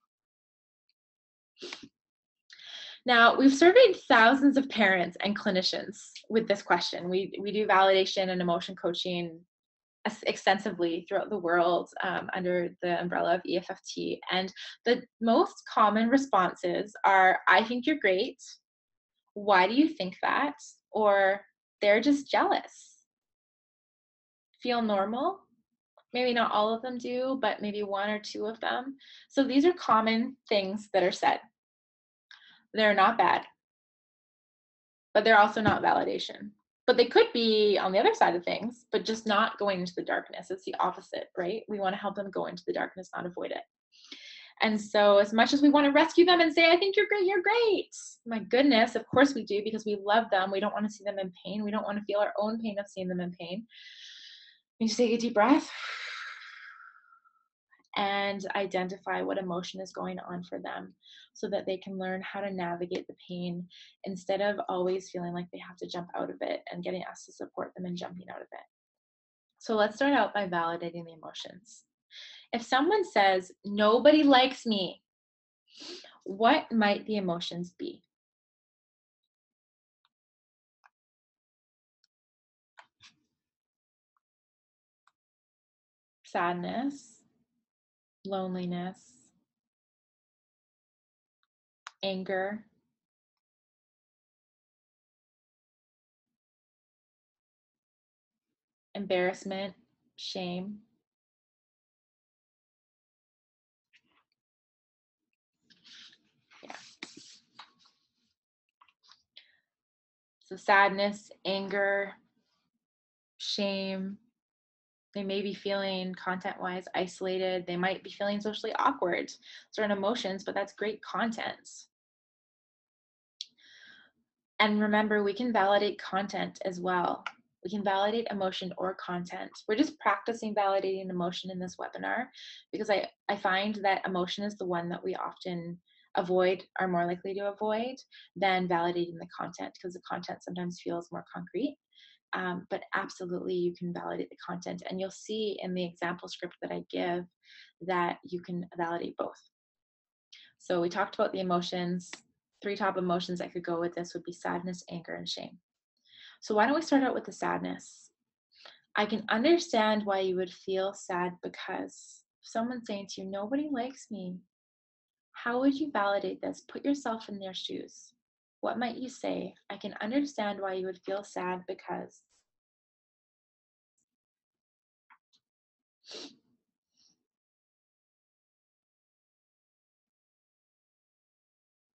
Now, we've surveyed thousands of parents and clinicians with this question. We do validation and emotion coaching extensively throughout the world under the umbrella of EFFT. And the most common responses are, I think you're great. Why do you think that? Or they're just jealous. Feel normal? Maybe not all of them do, but maybe one or two of them. So these are common things that are said. They're not bad, but they're also not validation. But they could be on the other side of things, but just not going into the darkness. It's the opposite, right? We want to help them go into the darkness, not avoid it. And so as much as we want to rescue them and say, I think you're great, you're great. My goodness, of course we do, because we love them. We don't want to see them in pain. We don't want to feel our own pain of seeing them in pain. You just take a deep breath and identify what emotion is going on for them so that they can learn how to navigate the pain instead of always feeling like they have to jump out of it and getting us to support them in jumping out of it. So let's start out by validating the emotions. If someone says, nobody likes me, what might the emotions be? sadness, loneliness, anger, embarrassment, shame. Yeah. So sadness, anger, shame. They may be feeling content-wise isolated. They might be feeling socially awkward, certain emotions, but that's great content. And remember, we can validate content as well. We can validate emotion or content. We're just practicing validating emotion in this webinar because I find that emotion is the one that we often avoid, are more likely to avoid than validating the content, because the content sometimes feels more concrete. But absolutely, you can validate the content. And you'll see in the example script that I give that you can validate both. So we talked about the emotions. 3 top emotions that could go with this would be sadness, anger, and shame. So why don't we start out with the sadness? I can understand why you would feel sad because someone's saying to you, nobody likes me. How would you validate this? Put yourself in their shoes. What might you say? I can understand why you would feel sad because.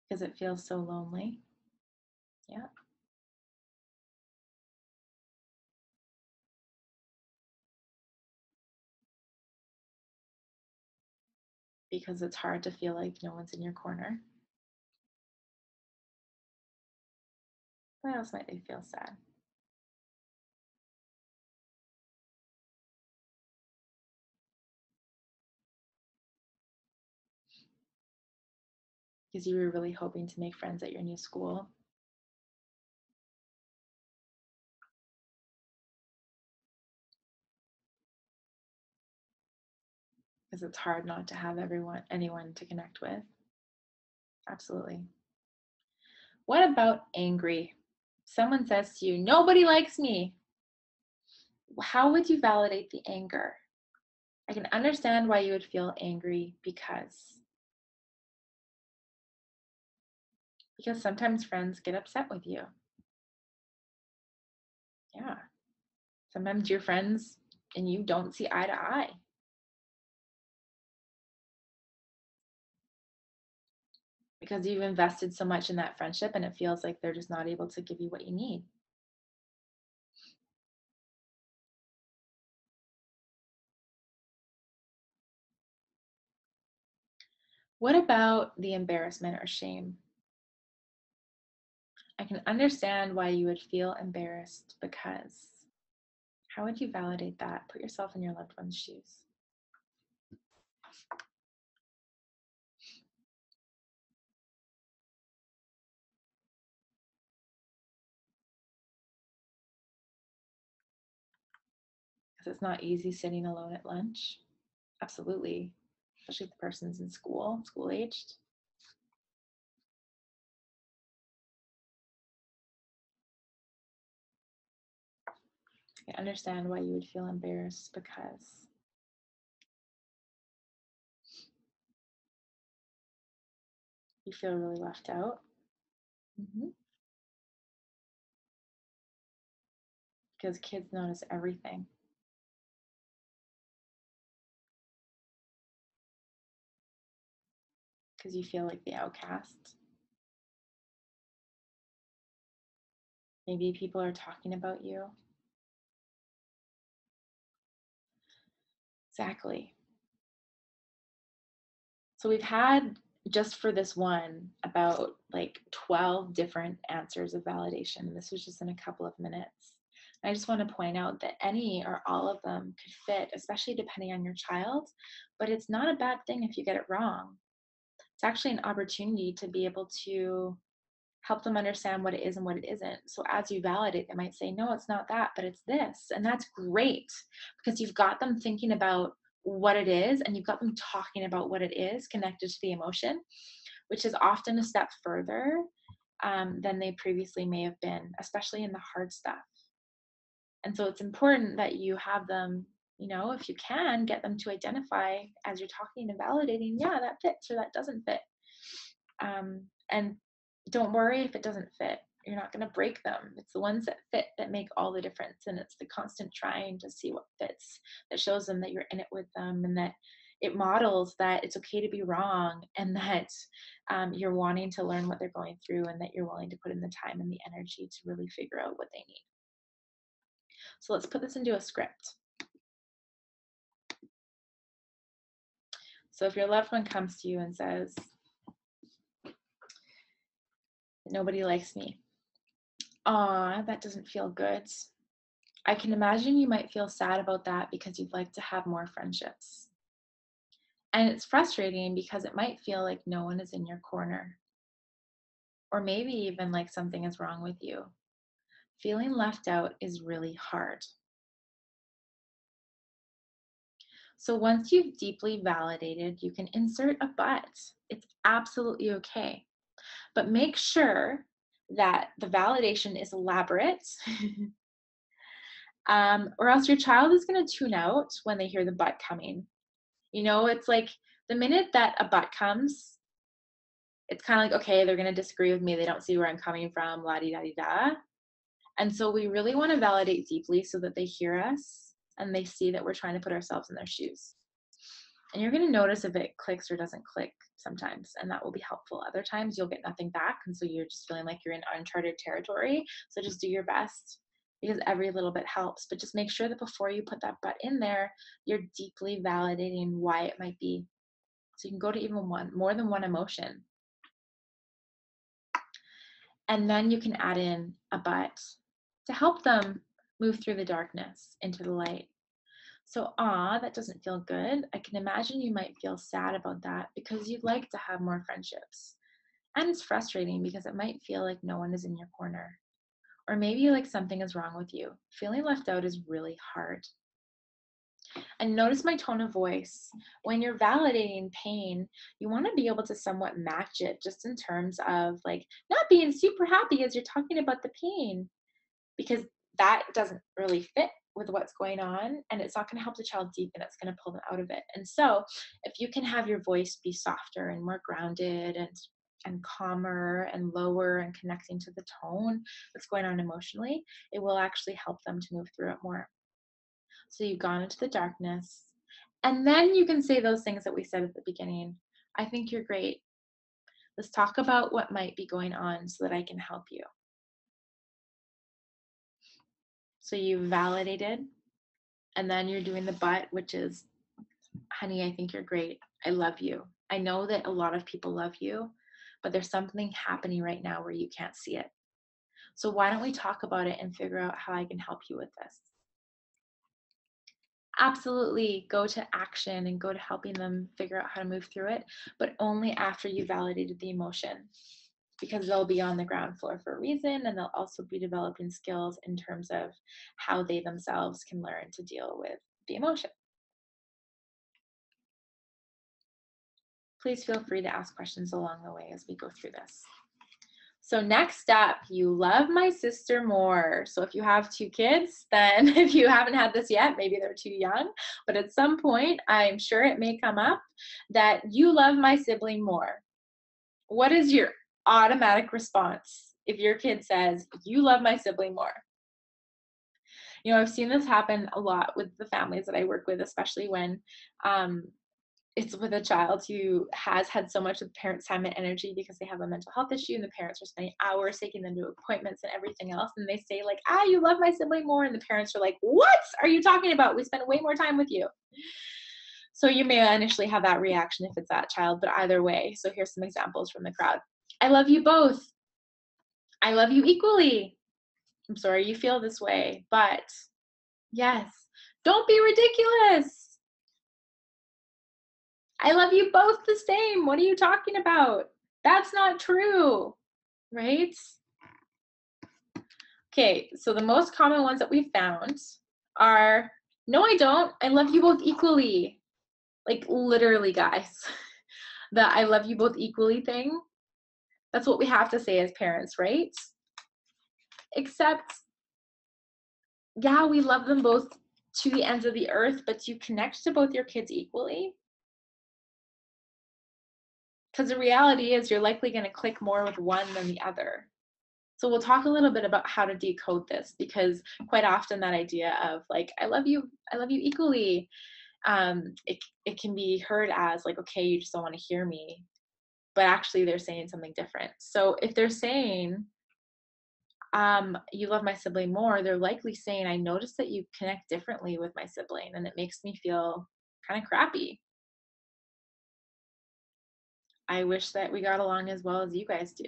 Because it feels so lonely. Yeah. Because it's hard to feel like no one's in your corner. Why else might they feel sad? Because you were really hoping to make friends at your new school. Because it's hard not to have anyone to connect with. Absolutely. What about angry? Someone says to you, nobody likes me. How would you validate the anger? I can understand why you would feel angry because sometimes friends get upset with you. Yeah. Sometimes your friends and you don't see eye to eye. Because you've invested so much in that friendship and it feels like they're just not able to give you what you need. What about the embarrassment or shame? I can understand why you would feel embarrassed because. How would you validate that? Put yourself in your loved one's shoes. Because it's not easy sitting alone at lunch. Absolutely. Especially if the person's in school aged. I understand why you would feel embarrassed because. You feel really left out. Mm-hmm. Because kids notice everything. Because you feel like the outcast. Maybe people are talking about you. Exactly. So we've had, just for this one, about like 12 different answers of validation. This was just in a couple of minutes. I just want to point out that any or all of them could fit, especially depending on your child, but it's not a bad thing if you get it wrong. It's actually an opportunity to be able to help them understand what it is and what it isn't. So as you validate, they might say, no, it's not that, but it's this. And that's great because you've got them thinking about what it is and you've got them talking about what it is connected to the emotion, which is often a step further than they previously may have been, especially in the hard stuff. And so it's important that you have them You know, if you can, get them to identify as you're talking and validating, yeah, that fits or that doesn't fit. And don't worry if it doesn't fit. You're not going to break them. It's the ones that fit that make all the difference. And it's the constant trying to see what fits that shows them that you're in it with them, and that it models that it's okay to be wrong, and that you're wanting to learn what they're going through, and that you're willing to put in the time and the energy to really figure out what they need. So let's put this into a script. So if your loved one comes to you and says, nobody likes me, aw, that doesn't feel good. I can imagine you might feel sad about that because you'd like to have more friendships. And it's frustrating because it might feel like no one is in your corner, or maybe even like something is wrong with you. Feeling left out is really hard. So once you've deeply validated, you can insert a but. It's absolutely okay. But make sure that the validation is elaborate, or else your child is going to tune out when they hear the but coming. You know, it's like the minute that a but comes, it's kind of like, okay, they're going to disagree with me. They don't see where I'm coming from, la di da di da. And so we really want to validate deeply so that they hear us and they see that we're trying to put ourselves in their shoes. And you're going to notice if it clicks or doesn't click sometimes, and that will be helpful. Other times you'll get nothing back, and so you're just feeling like you're in uncharted territory. So just do your best, because every little bit helps. But just make sure that before you put that but in there, you're deeply validating why it might be. So you can go to even more than one emotion. And then you can add in a but to help them move through the darkness into the light. So, that doesn't feel good. I can imagine you might feel sad about that because you'd like to have more friendships. And it's frustrating because it might feel like no one is in your corner. Or maybe like something is wrong with you. Feeling left out is really hard. And notice my tone of voice. When you're validating pain, you want to be able to somewhat match it, just in terms of like not being super happy as you're talking about the pain, because that doesn't really fit with what's going on, and it's not going to help the child deepen. It's going to pull them out of it. And so if you can have your voice be softer and more grounded and calmer and lower and connecting to the tone that's going on emotionally, it will actually help them to move through it more. So you've gone into the darkness, and then you can say those things that we said at the beginning. I think you're great. Let's talk about what might be going on so that I can help you. So you validated, and then you're doing the but, which is, honey, I think you're great. I love you. I know that a lot of people love you, but there's something happening right now where you can't see it. So why don't we talk about it and figure out how I can help you with this? Absolutely go to action and go to helping them figure out how to move through it, but only after you validated the emotion, because they'll be on the ground floor for a reason, and they'll also be developing skills in terms of how they themselves can learn to deal with the emotion. Please feel free to ask questions along the way as we go through this. So next up, you love my sister more. So if you have 2 kids, then if you haven't had this yet, maybe they're too young, but at some point, I'm sure it may come up that you love my sibling more. What is your automatic response if your kid says, you love my sibling more? You know, I've seen this happen a lot with the families that I work with, especially when it's with a child who has had so much of the parents' time and energy because they have a mental health issue, and the parents are spending hours taking them to appointments and everything else. And they say like, you love my sibling more. And the parents are like, what are you talking about? We spend way more time with you. So you may initially have that reaction if it's that child, but either way. So here's some examples from the crowd. I love you both. I love you equally. I'm sorry you feel this way, but yes, don't be ridiculous. I love you both the same. What are you talking about? That's not true, right? Okay, so the most common ones that we found are, no, I don't. I love you both equally. Like literally, guys, the I love you both equally thing, that's what we have to say as parents, right? Except, yeah, we love them both to the ends of the earth, but do you connect to both your kids equally? Because the reality is you're likely going to click more with one than the other. So we'll talk a little bit about how to decode this, because quite often that idea of like, I love you equally, it can be heard as like, okay, you just don't want to hear me, but actually they're saying something different. So if they're saying, you love my sibling more, they're likely saying, I notice that you connect differently with my sibling and it makes me feel kind of crappy. I wish that we got along as well as you guys do.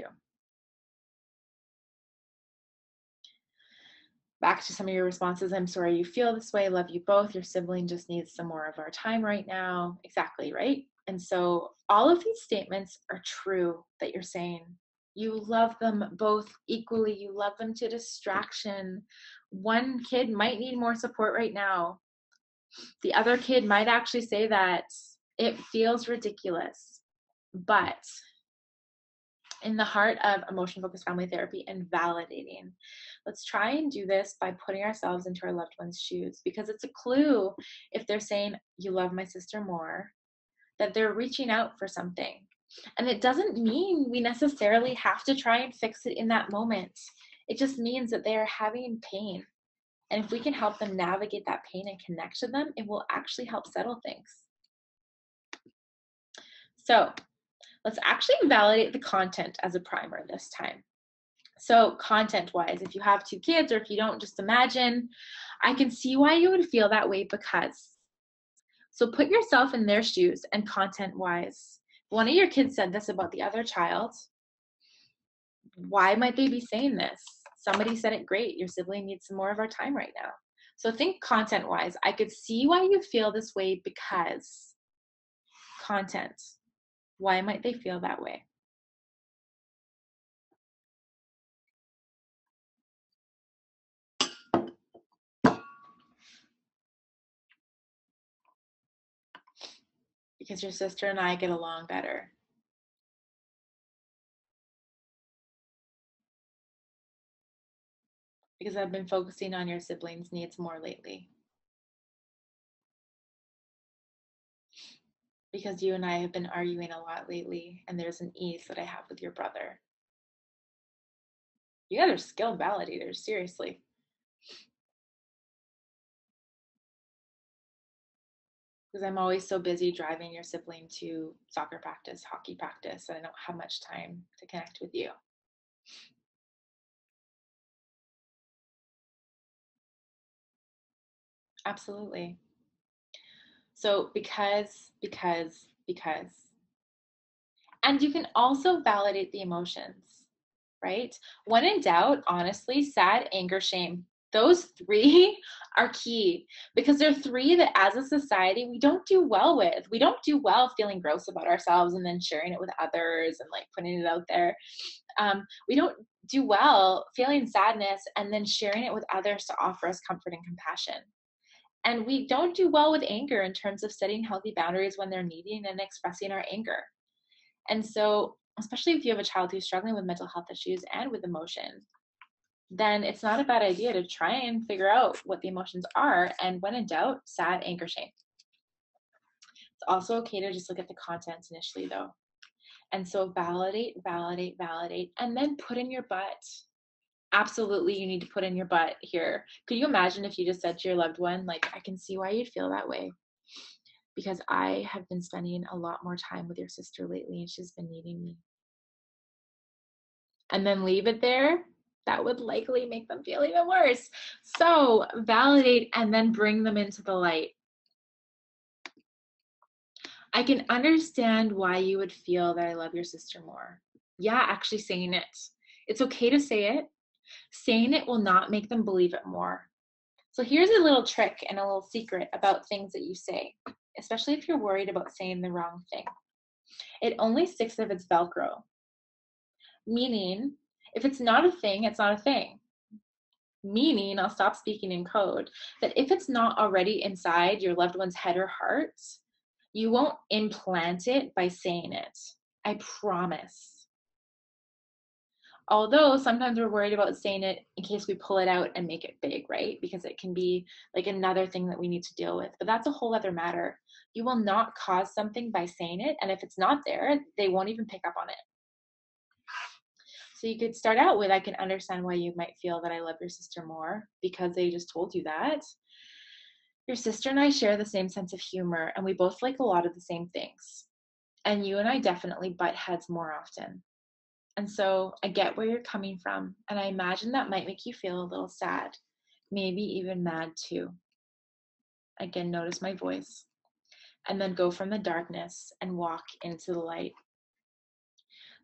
Back to some of your responses. I'm sorry you feel this way. Love you both. Your sibling just needs some more of our time right now. Exactly, right? And so all of these statements are true that you're saying. You love them both equally. You love them to distraction. One kid might need more support right now. The other kid might actually say that it feels ridiculous. But in the heart of emotion-focused family therapy and validating, let's try and do this by putting ourselves into our loved one's shoes, because it's a clue if they're saying, you love my sister more, that they're reaching out for something. And it doesn't mean we necessarily have to try and fix it in that moment. It just means that they are having pain. And if we can help them navigate that pain and connect to them, it will actually help settle things. So let's actually validate the content as a primer this time. So content-wise, if you have 2 kids, or if you don't, just imagine, I can see why you would feel that way because. So put yourself in their shoes, and content-wise, one of your kids said this about the other child. Why might they be saying this? Somebody said it great. Your sibling needs some more of our time right now. So think content-wise. I could see why you feel this way because. Content. Why might they feel that way? Because your sister and I get along better. Because I've been focusing on your siblings' needs more lately. Because you and I have been arguing a lot lately, and there's an ease that I have with your brother. You guys are skilled validators, seriously. Because I'm always so busy driving your sibling to soccer practice, hockey practice, and I don't have much time to connect with you. Absolutely. So because. And you can also validate the emotions, right? When in doubt, honestly, sad, anger, shame. Those 3 are key, because they're 3 that as a society we don't do well with. We don't do well feeling gross about ourselves and then sharing it with others and like putting it out there. We don't do well feeling sadness and then sharing it with others to offer us comfort and compassion. And we don't do well with anger in terms of setting healthy boundaries when they're needing and expressing our anger. And so, especially if you have a child who's struggling with mental health issues and with emotion, then it's not a bad idea to try and figure out what the emotions are. And when in doubt, sad, anger, shame. It's also okay to just look at the content initially, though. And so validate, and then put in your butt. Absolutely, you need to put in your butt here. Could you imagine if you just said to your loved one, like, I can see why you'd feel that way, because I have been spending a lot more time with your sister lately and she's been needing me. And then leave it there, that would likely make them feel even worse. So validate and then bring them into the light. I can understand why you would feel that I love your sister more. Yeah, actually saying it. It's okay to say it. Saying it will not make them believe it more. So here's a little trick and a little secret about things that you say, especially if you're worried about saying the wrong thing. It only sticks if it's Velcro. Meaning, if it's not a thing, it's not a thing. Meaning, I'll stop speaking in code, that if it's not already inside your loved one's head or heart, you won't implant it by saying it. I promise. Although sometimes we're worried about saying it in case we pull it out and make it big, right? Because it can be like another thing that we need to deal with. But that's a whole other matter. You will not cause something by saying it. And if it's not there, they won't even pick up on it. So you could start out with, I can understand why you might feel that I love your sister more because they just told you that. Your sister and I share the same sense of humor, and we both like a lot of the same things. And you and I definitely butt heads more often. And so I get where you're coming from, and I imagine that might make you feel a little sad, maybe even mad too. Again, notice my voice, and then go from the darkness and walk into the light.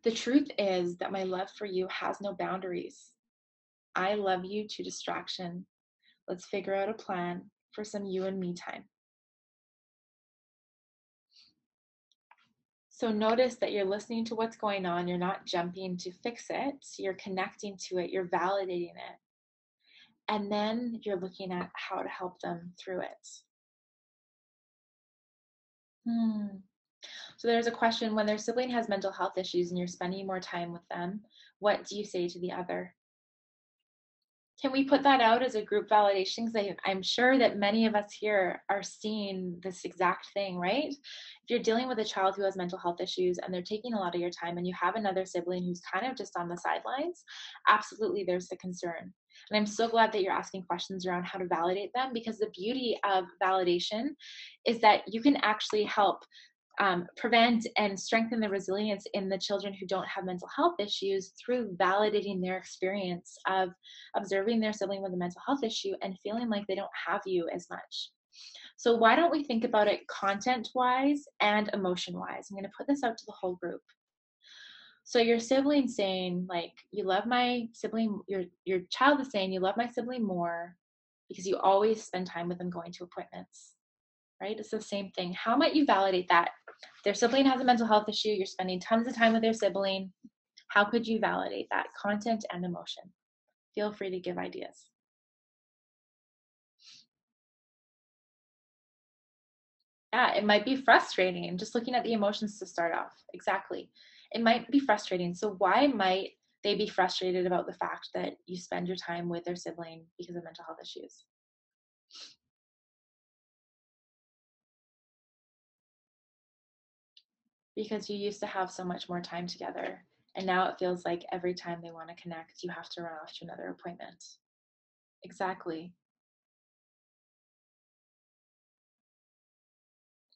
The truth is that my love for you has no boundaries. I love you to distraction. Let's figure out a plan for some you and me time. So notice that you're listening to what's going on. You're not jumping to fix it. You're connecting to it. You're validating it. And then you're looking at how to help them through it. So there's a question: when their sibling has mental health issues and you're spending more time with them, what do you say to the other? Can we put that out as a group validation? Because I'm sure that many of us here are seeing this exact thing, right? If you're dealing with a child who has mental health issues and they're taking a lot of your time, and you have another sibling who's kind of just on the sidelines, absolutely there's the concern. And I'm so glad that you're asking questions around how to validate them, because the beauty of validation is that you can actually help prevent and strengthen the resilience in the children who don't have mental health issues through validating their experience of observing their sibling with a mental health issue and feeling like they don't have you as much. So why don't we think about it content-wise and emotion-wise? I'm going to put this out to the whole group. So your sibling saying, like, you love my sibling, your child is saying you love my sibling more because you always spend time with them going to appointments, right? It's the same thing. How might you validate that? Their sibling has a mental health issue, you're spending tons of time with their sibling. How could you validate that? Content and emotion. Feel free to give ideas. Yeah, it might be frustrating. Just looking at the emotions to start off. Exactly. It might be frustrating. So why might they be frustrated about the fact that you spend your time with their sibling because of mental health issues? Because you used to have so much more time together. And now it feels like every time they want to connect, you have to run off to another appointment. Exactly.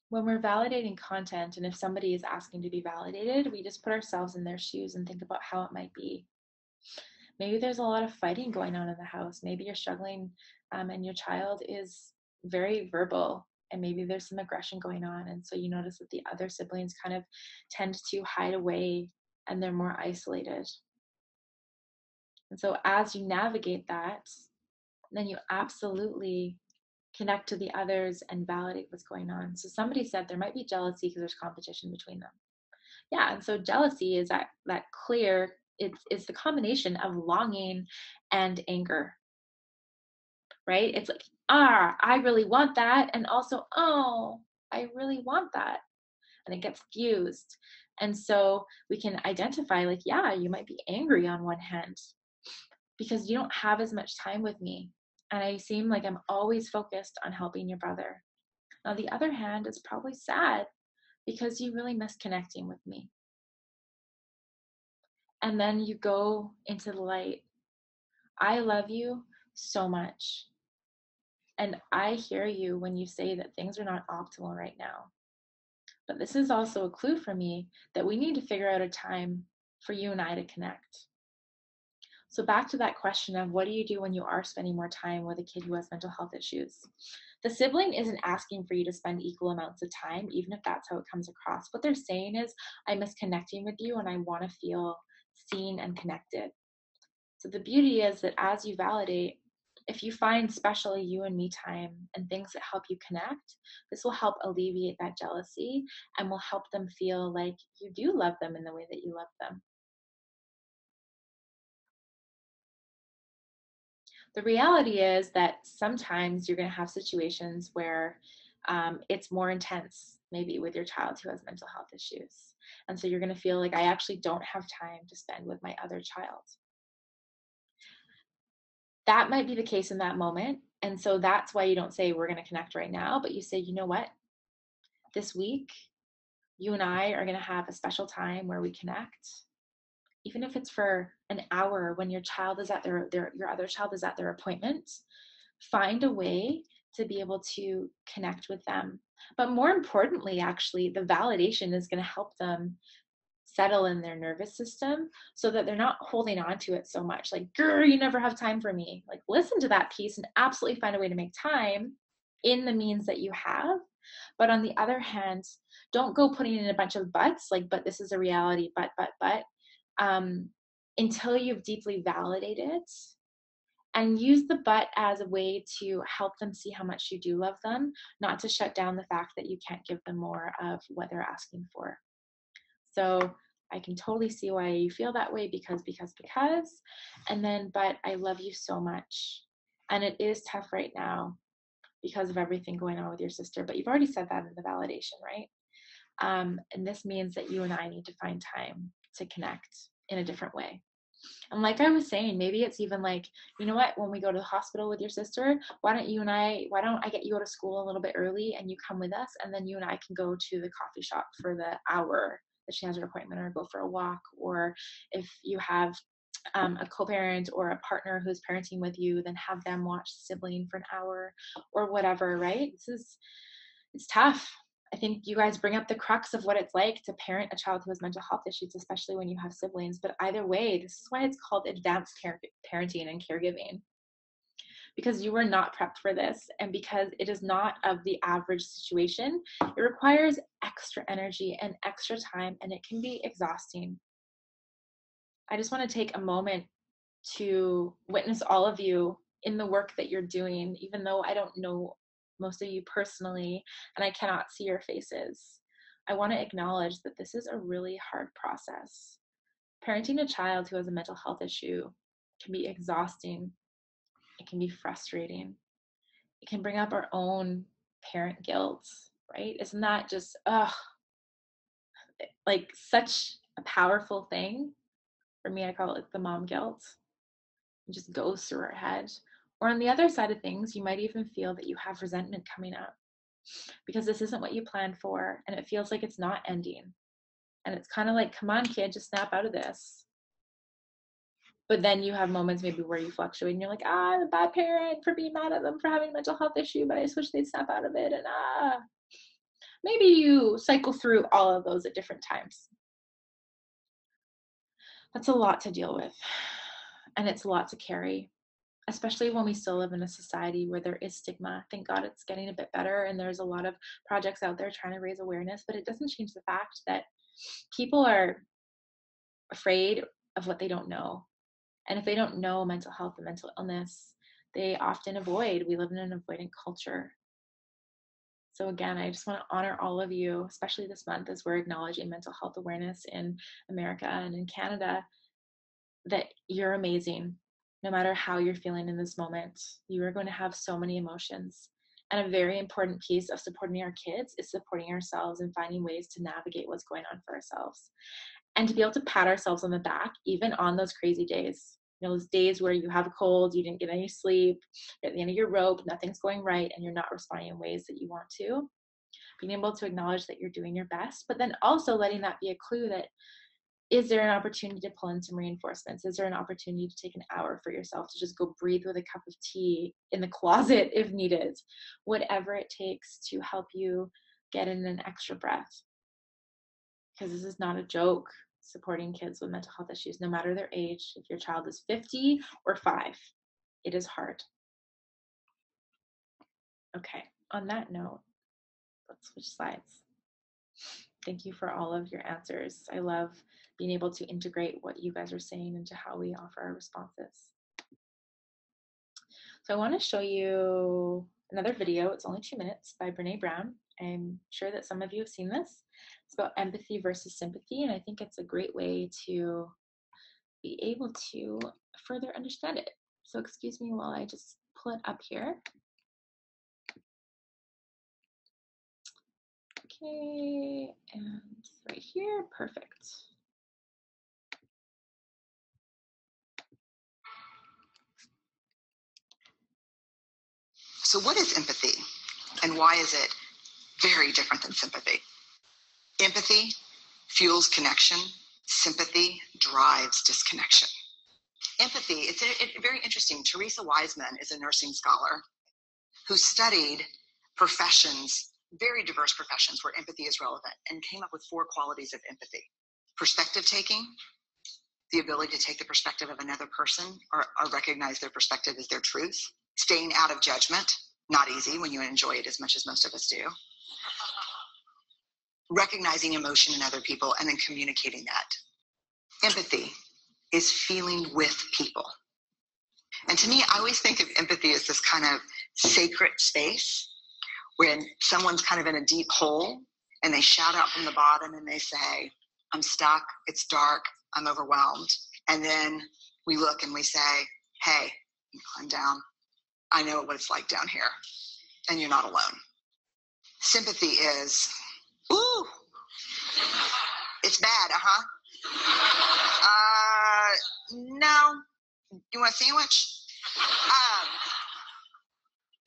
When we're validating content, and if somebody is asking to be validated, we just put ourselves in their shoes and think about how it might be. Maybe there's a lot of fighting going on in the house. Maybe you're struggling and your child is very verbal, and maybe there's some aggression going on. And so you notice that the other siblings kind of tend to hide away and they're more isolated. And so as you navigate that, then you absolutely connect to the others and validate what's going on. So somebody said there might be jealousy because there's competition between them. Yeah, and so jealousy is that clear, it's the combination of longing and anger, right? It's like, I really want that, and also, oh, I really want that. And it gets fused. And so we can identify, like, yeah, you might be angry on one hand because you don't have as much time with me. And I seem like I'm always focused on helping your brother. On the other hand, it's probably sad because you really miss connecting with me. And then you go into the light. I love you so much. And I hear you when you say that things are not optimal right now. But this is also a clue for me that we need to figure out a time for you and I to connect. So back to that question of, what do you do when you are spending more time with a kid who has mental health issues? The sibling isn't asking for you to spend equal amounts of time, even if that's how it comes across. What they're saying is, I miss connecting with you and I want to feel seen and connected. So the beauty is that as you validate, if you find special you and me time and things that help you connect, this will help alleviate that jealousy and will help them feel like you do love them in the way that you love them. The reality is that sometimes you're going to have situations where it's more intense, maybe with your child who has mental health issues. And so you're going to feel like I actually don't have time to spend with my other child. That might be the case in that moment. And so that's why you don't say, we're going to connect right now, but you say, you know what? This week, you and I are going to have a special time where we connect. Even if it's for an hour when your child is at your other child is at their appointment, find a way to be able to connect with them. But more importantly, actually, the validation is going to help them settle in their nervous system so that they're not holding on to it so much. Like, grr, you never have time for me. Like, listen to that piece and absolutely find a way to make time in the means that you have. But on the other hand, don't go putting in a bunch of buts, like, but this is a reality, but, until you've deeply validated, and use the but as a way to help them see how much you do love them, not to shut down the fact that you can't give them more of what they're asking for. So I can totally see why you feel that way, because, and then, but I love you so much. And it is tough right now because of everything going on with your sister, but you've already said that in the validation, right? And this means that you and I need to find time to connect in a different way. And like I was saying, maybe it's even like, you know what, when we go to the hospital with your sister, why don't I get you out of school a little bit early and you come with us, and then you and I can go to the coffee shop for the hour that she has her appointment, or go for a walk. Or if you have a co-parent or a partner who's parenting with you, then have them watch sibling for an hour or whatever, right? It's tough. I think you guys bring up the crux of what it's like to parent a child who has mental health issues, especially when you have siblings. But either way, this is why it's called advanced parenting and caregiving, because you were not prepped for this, and because it is not of the average situation. It requires extra energy and extra time, and it can be exhausting. I just want to take a moment to witness all of you in the work that you're doing, even though I don't know most of you personally and I cannot see your faces. I want to acknowledge that this is a really hard process. Parenting a child who has a mental health issue can be exhausting. It can be frustrating. It can bring up our own parent guilt, right? Isn't that just, like such a powerful thing? For me, I call it the mom guilt. It just goes through our head. Or on the other side of things, you might even feel that you have resentment coming up because this isn't what you planned for, and it feels like it's not ending. And it's kind of like, come on, kid, just snap out of this. But then you have moments maybe where you fluctuate and you're like, I'm a bad parent for being mad at them for having a mental health issue, but I just wish they'd snap out of it. And maybe you cycle through all of those at different times. That's a lot to deal with. And it's a lot to carry, especially when we still live in a society where there is stigma. Thank God it's getting a bit better, and there's a lot of projects out there trying to raise awareness, but it doesn't change the fact that people are afraid of what they don't know. And if they don't know mental health and mental illness, they often avoid. We live in an avoidant culture. So again, I just want to honor all of you, especially this month as we're acknowledging mental health awareness in America and in Canada, that you're amazing. No matter how you're feeling in this moment, you are going to have so many emotions. And a very important piece of supporting our kids is supporting ourselves and finding ways to navigate what's going on for ourselves. And to be able to pat ourselves on the back, even on those crazy days. You know, those days where you have a cold, you didn't get any sleep, you're at the end of your rope, nothing's going right, and you're not responding in ways that you want to. Being able to acknowledge that you're doing your best, but then also letting that be a clue that, is there an opportunity to pull in some reinforcements? Is there an opportunity to take an hour for yourself to just go breathe with a cup of tea in the closet if needed? Whatever it takes to help you get in an extra breath. Because this is not a joke, supporting kids with mental health issues, no matter their age. If your child is 50 or 5, it is hard. Okay, on that note, let's switch slides. Thank you for all of your answers. I love being able to integrate what you guys are saying into how we offer our responses. So I want to show you another video. It's only 2 minutes by Brene Brown. I'm sure that some of you have seen this. It's about empathy versus sympathy, and I think it's a great way to be able to further understand it. So excuse me while I just pull it up here. Okay, and right here, perfect. So what is empathy, and why is it very different than sympathy? Empathy fuels connection. Sympathy drives disconnection. Empathy, it's very interesting. Teresa Wiseman is a nursing scholar who studied professions, very diverse professions where empathy is relevant, and came up with 4 qualities of empathy. Perspective taking, the ability to take the perspective of another person or recognize their perspective as their truth. Staying out of judgment, not easy when you enjoy it as much as most of us do. Recognizing emotion in other people and then communicating that. Empathy is feeling with people. And to me, I always think of empathy as this kind of sacred space when someone's kind of in a deep hole and they shout out from the bottom and they say, I'm stuck, it's dark, I'm overwhelmed. And then we look and we say, hey, you climb down. I know what it's like down here, and you're not alone. Sympathy is, ooh, it's bad, no, you want a sandwich?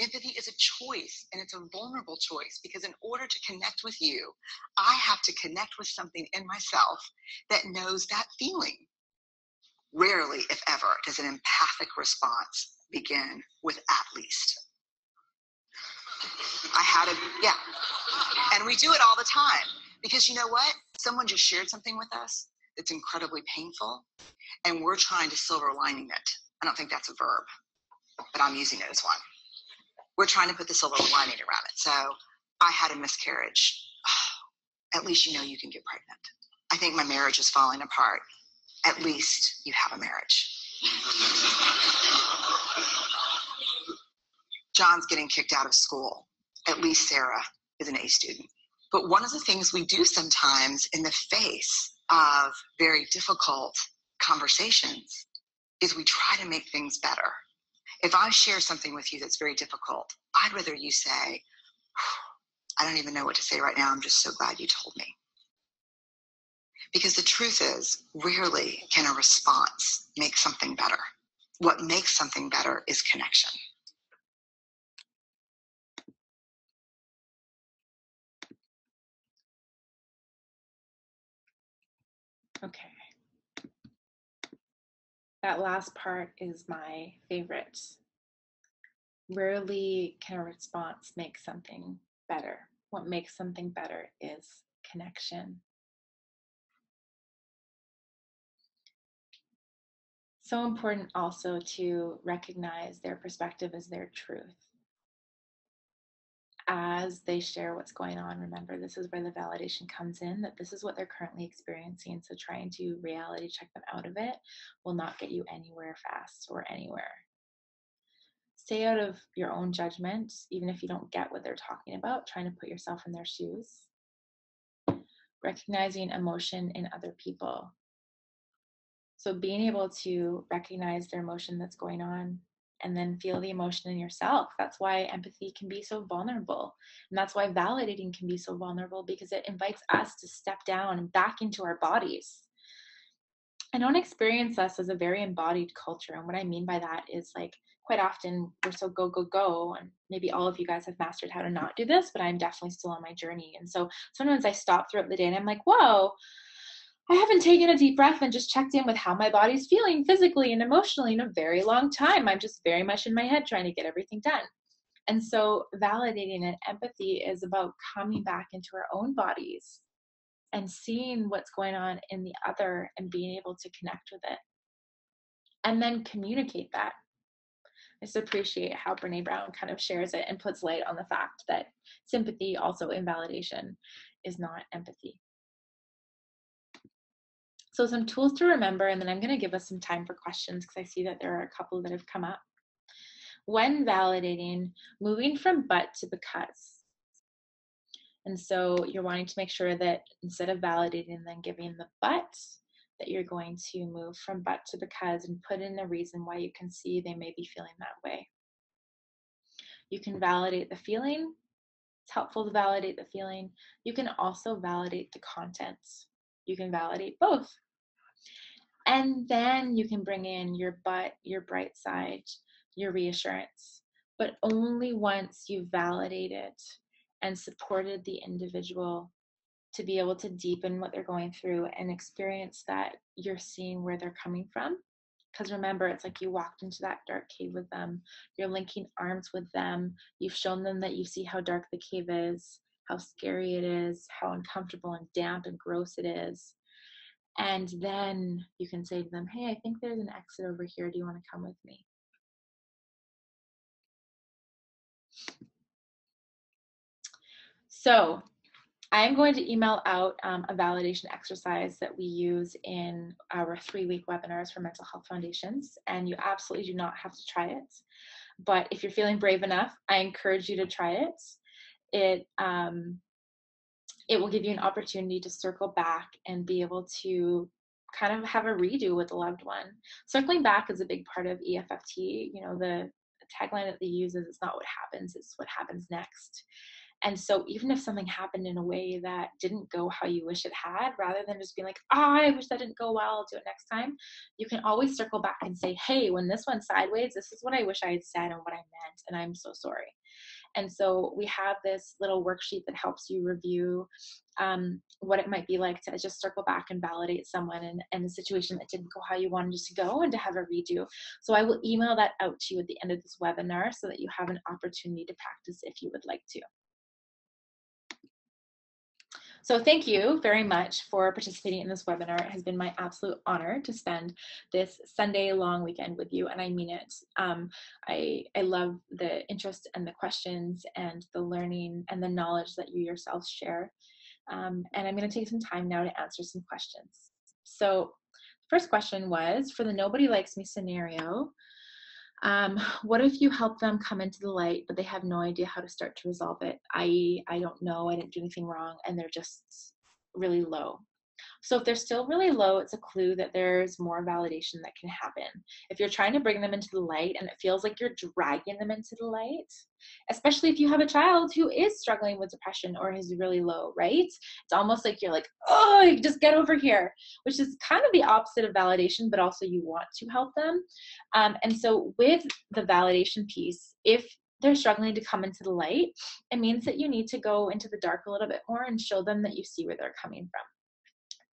Empathy is a choice, and it's a vulnerable choice, because in order to connect with you, I have to connect with something in myself that knows that feeling. Rarely, if ever, does an empathic response begin with at least. And we do it all the time, because you know what? Someone just shared something with us that's incredibly painful, and we're trying to silver lining it. I don't think that's a verb, but I'm using it as one. We're trying to put the silver lining around it. So I had a miscarriage. Oh, at least you know you can get pregnant. I think my marriage is falling apart. At least you have a marriage. John's getting kicked out of school. At least Sarah is an A student. But one of the things we do sometimes in the face of very difficult conversations is we try to make things better. If I share something with you that's very difficult, I'd rather you say, I don't even know what to say right now. I'm just so glad you told me. Because the truth is, rarely can a response make something better. What makes something better is connection. Okay. That last part is my favorite. Rarely can a response make something better. What makes something better is connection. So important also to recognize their perspective as their truth. As they share what's going on, remember, this is where the validation comes in, that this is what they're currently experiencing. So trying to reality check them out of it will not get you anywhere fast or anywhere. Stay out of your own judgment, even if you don't get what they're talking about, trying to put yourself in their shoes. Recognizing emotion in other people. So being able to recognize their emotion that's going on and then feel the emotion in yourself. That's why empathy can be so vulnerable. And that's why validating can be so vulnerable, because it invites us to step down and back into our bodies. I don't experience us as a very embodied culture. And what I mean by that is, like, quite often we're so go, go, go. And maybe all of you guys have mastered how to not do this, but I'm definitely still on my journey. And so sometimes I stop throughout the day and I'm like, whoa, I haven't taken a deep breath and just checked in with how my body's feeling physically and emotionally in a very long time. I'm just very much in my head trying to get everything done. And so validating and empathy is about coming back into our own bodies and seeing what's going on in the other and being able to connect with it. And then communicate that. I just appreciate how Brene Brown kind of shares it and puts light on the fact that sympathy, also invalidation, is not empathy. So some tools to remember, and then I'm going to give us some time for questions because I see that there are a couple that have come up. When validating, moving from but to because. And so you're wanting to make sure that instead of validating and then giving the but, that you're going to move from but to because and put in a reason why you can see they may be feeling that way. You can validate the feeling, It's helpful to validate the feeling. You can also validate the contents. You can validate both. And then you can bring in your but, your bright side, your reassurance, but only once you've validated and supported the individual to be able to deepen what they're going through and experience that you're seeing where they're coming from. Because remember, it's like you walked into that dark cave with them, you're linking arms with them, you've shown them that you see how dark the cave is, how scary it is, how uncomfortable and damp and gross it is. And then you can say to them, hey, I think there's an exit over here. Do you want to come with me? So I'm going to email out a validation exercise that we use in our 3-week webinars for mental health foundations. And you absolutely do not have to try it. But if you're feeling brave enough, I encourage you to try it. It will give you an opportunity to circle back and be able to kind of have a redo with a loved one. Circling back is a big part of EFFT. You know, the tagline that they use is it's not what happens, it's what happens next. And so even if something happened in a way that didn't go how you wish it had, rather than just being like, oh, I wish that didn't go well, I'll do it next time, you can always circle back and say, hey, when this went sideways, this is what I wish I had said and what I meant, and I'm so sorry. And so we have this little worksheet that helps you review what it might be like to just circle back and validate someone in a situation that didn't go how you wanted it to go and to have a redo. So I will email that out to you at the end of this webinar so that you have an opportunity to practice if you would like to. So thank you very much for participating in this webinar. It has been my absolute honor to spend this Sunday long weekend with you, and I mean it. I love the interest and the questions and the learning and the knowledge that you yourselves share. And I'm going to take some time now to answer some questions. So first question was, for the nobody likes me scenario, what if you help them come into the light, but they have no idea how to start to resolve it? I don't know, I didn't do anything wrong, and they're just really low. So if they're still really low, it's a clue that there's more validation that can happen. If you're trying to bring them into the light and it feels like you're dragging them into the light, especially if you have a child who is struggling with depression or is really low, right? It's almost like you're like, oh, just get over here, which is kind of the opposite of validation, but also you want to help them. And so with the validation piece, if they're struggling to come into the light, it means that you need to go into the dark a little bit more and show them that you see where they're coming from.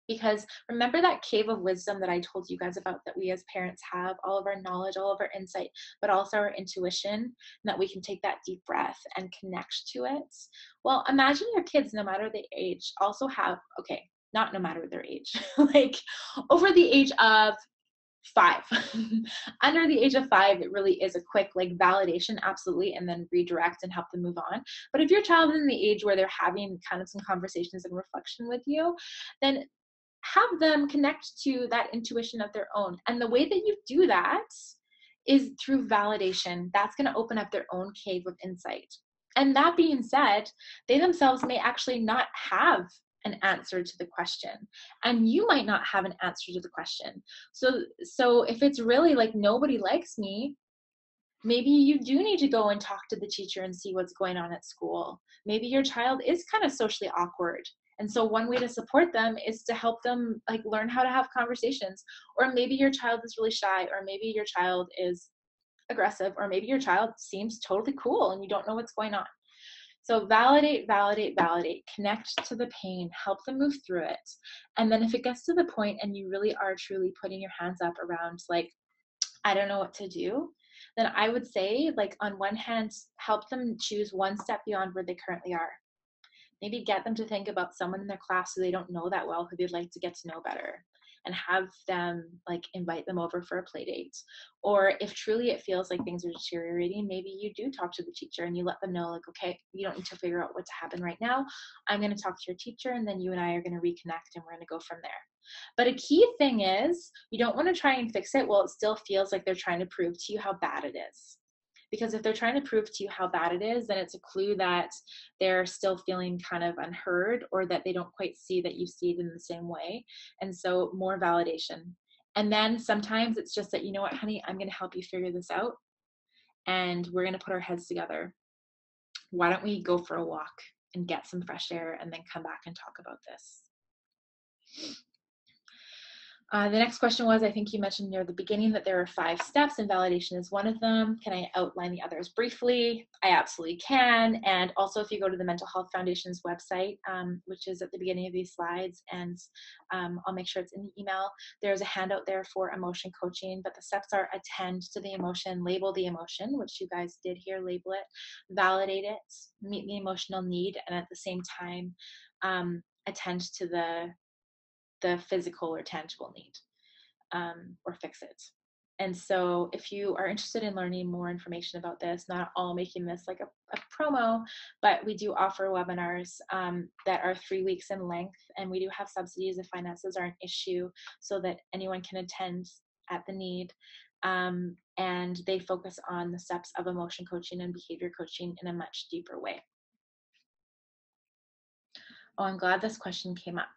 Because remember that cave of wisdom that I told you guys about, that we as parents have, all of our knowledge, all of our insight, but also our intuition, and that we can take that deep breath and connect to it. Well, imagine your kids, no matter the age, also have, okay, not no matter their age, like over the age of 5. Under the age of 5, it really is a quick like validation, absolutely, and then redirect and help them move on. But if your child is in the age where they're having kind of some conversations and reflection with you, then have them connect to that intuition of their own. And the way that you do that is through validation. That's going to open up their own cave of insight. And that being said, they themselves may actually not have an answer to the question, and you might not have an answer to the question. So if it's really like nobody likes me, maybe you do need to go and talk to the teacher and see what's going on at school. Maybe your child is kind of socially awkward. And so one way to support them is to help them like learn how to have conversations. Or maybe your child is really shy, or maybe your child is aggressive, or maybe your child seems totally cool and you don't know what's going on. So validate, validate, validate, connect to the pain, help them move through it. And then if it gets to the point and you really are truly putting your hands up around like, I don't know what to do, then I would say, like, on one hand, help them choose one step beyond where they currently are. Maybe get them to think about someone in their class who they don't know that well, who they'd like to get to know better, and have them like invite them over for a play date. Or if truly it feels like things are deteriorating, maybe you do talk to the teacher and you let them know like, okay, you don't need to figure out what to happen right now. I'm going to talk to your teacher, and then you and I are going to reconnect and we're going to go from there. But a key thing is you don't want to try and fix it while it still feels like they're trying to prove to you how bad it is. Because if they're trying to prove to you how bad it is, then it's a clue that they're still feeling kind of unheard, or that they don't quite see that you see it in the same way. And so more validation. And then sometimes it's just that, you know what, honey, I'm going to help you figure this out, and we're going to put our heads together. Why don't we go for a walk and get some fresh air and then come back and talk about this? The next question was, I think you mentioned near the beginning that there are 5 steps and validation is one of them. Can I outline the others briefly? I absolutely can. And also, if you go to the Mental Health Foundation's website, which is at the beginning of these slides, and I'll make sure it's in the email, there's a handout there for emotion coaching, but the steps are attend to the emotion, label the emotion, which you guys did here, label it, validate it, meet the emotional need, and at the same time, attend to the physical or tangible need, or fix it. And so if you are interested in learning more information about this, not all making this like a promo, but we do offer webinars that are 3 weeks in length, and we do have subsidies if finances are an issue so that anyone can attend at the need. And they focus on the steps of emotion coaching and behavior coaching in a much deeper way. Oh, I'm glad this question came up.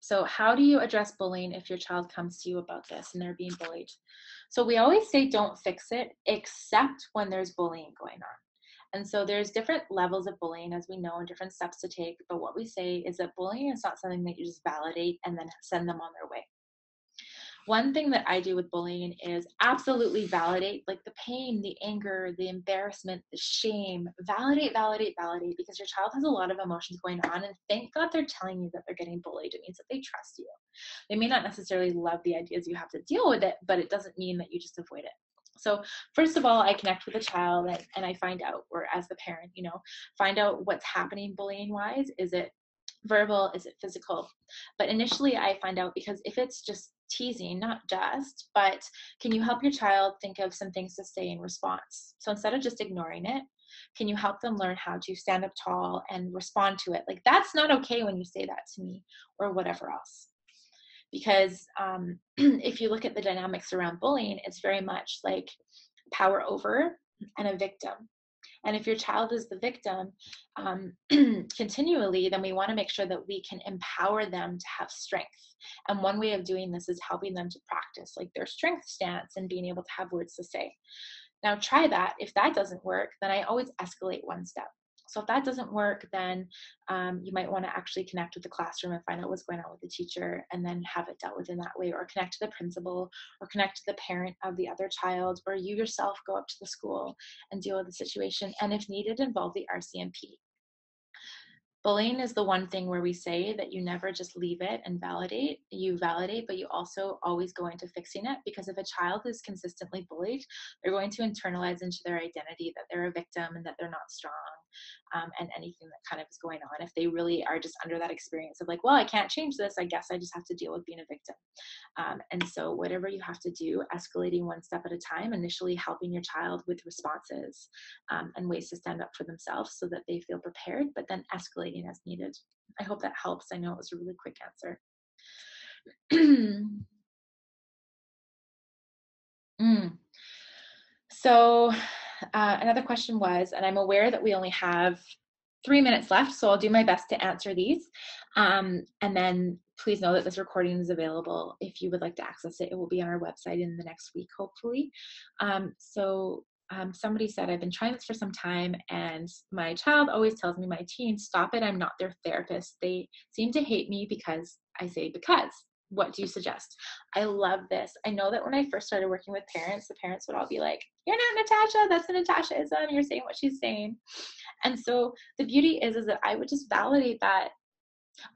So how do you address bullying if your child comes to you about this and they're being bullied? So we always say don't fix it except when there's bullying going on. And so there's different levels of bullying, as we know, and different steps to take. But what we say is that bullying is not something that you just validate and then send them on their way. One thing that I do with bullying is absolutely validate, like the pain, the anger, the embarrassment, the shame. Validate, validate, validate, because your child has a lot of emotions going on, and thank God they're telling you that they're getting bullied. It means that they trust you. They may not necessarily love the ideas you have to deal with it, but it doesn't mean that you just avoid it. So first of all, I connect with the child and I find out, or as the parent, find out what's happening bullying wise. Is it verbal? Is it physical? But initially I find out, because if it's just teasing, not just, but can you help your child think of some things to say in response? So instead of just ignoring it, can you help them learn how to stand up tall and respond to it? Like, that's not okay when you say that to me, or whatever else. Because if you look at the dynamics around bullying, it's very much like power over and a victim. And if your child is the victim continually, then we want to make sure that we can empower them to have strength. And one way of doing this is helping them to practice like their strength stance and being able to have words to say. Now try that. If that doesn't work, then I always escalate one step. So if that doesn't work, then you might want to actually connect with the classroom and find out what's going on with the teacher, and then have it dealt with in that way, or connect to the principal, or connect to the parent of the other child, or you yourself go up to the school and deal with the situation. And if needed, involve the RCMP. Bullying is the one thing where we say that you never just leave it and validate. You validate, but you also always go into fixing it, because if a child is consistently bullied, they're going to internalize into their identity that they're a victim and that they're not strong, and anything that kind of is going on. If they really are just under that experience of like, well, I can't change this, I guess I just have to deal with being a victim. And so whatever you have to do, escalating one step at a time, initially helping your child with responses and ways to stand up for themselves so that they feel prepared, but then escalating as needed. I hope that helps. I know it was a really quick answer. So another question was, and I'm aware that we only have 3 minutes left, so I'll do my best to answer these. And then please know that this recording is available. If you would like to access it, it will be on our website in the next week, hopefully. Somebody said, I've been trying this for some time, and my child always tells me, my teen, stop it, I'm not their therapist. They seem to hate me because I say because. What do you suggest? I love this. I know that when I first started working with parents, the parents would all be like, you're not Natasha, that's a Natasha-ism, you're saying what she's saying. And so the beauty is that I would just validate that.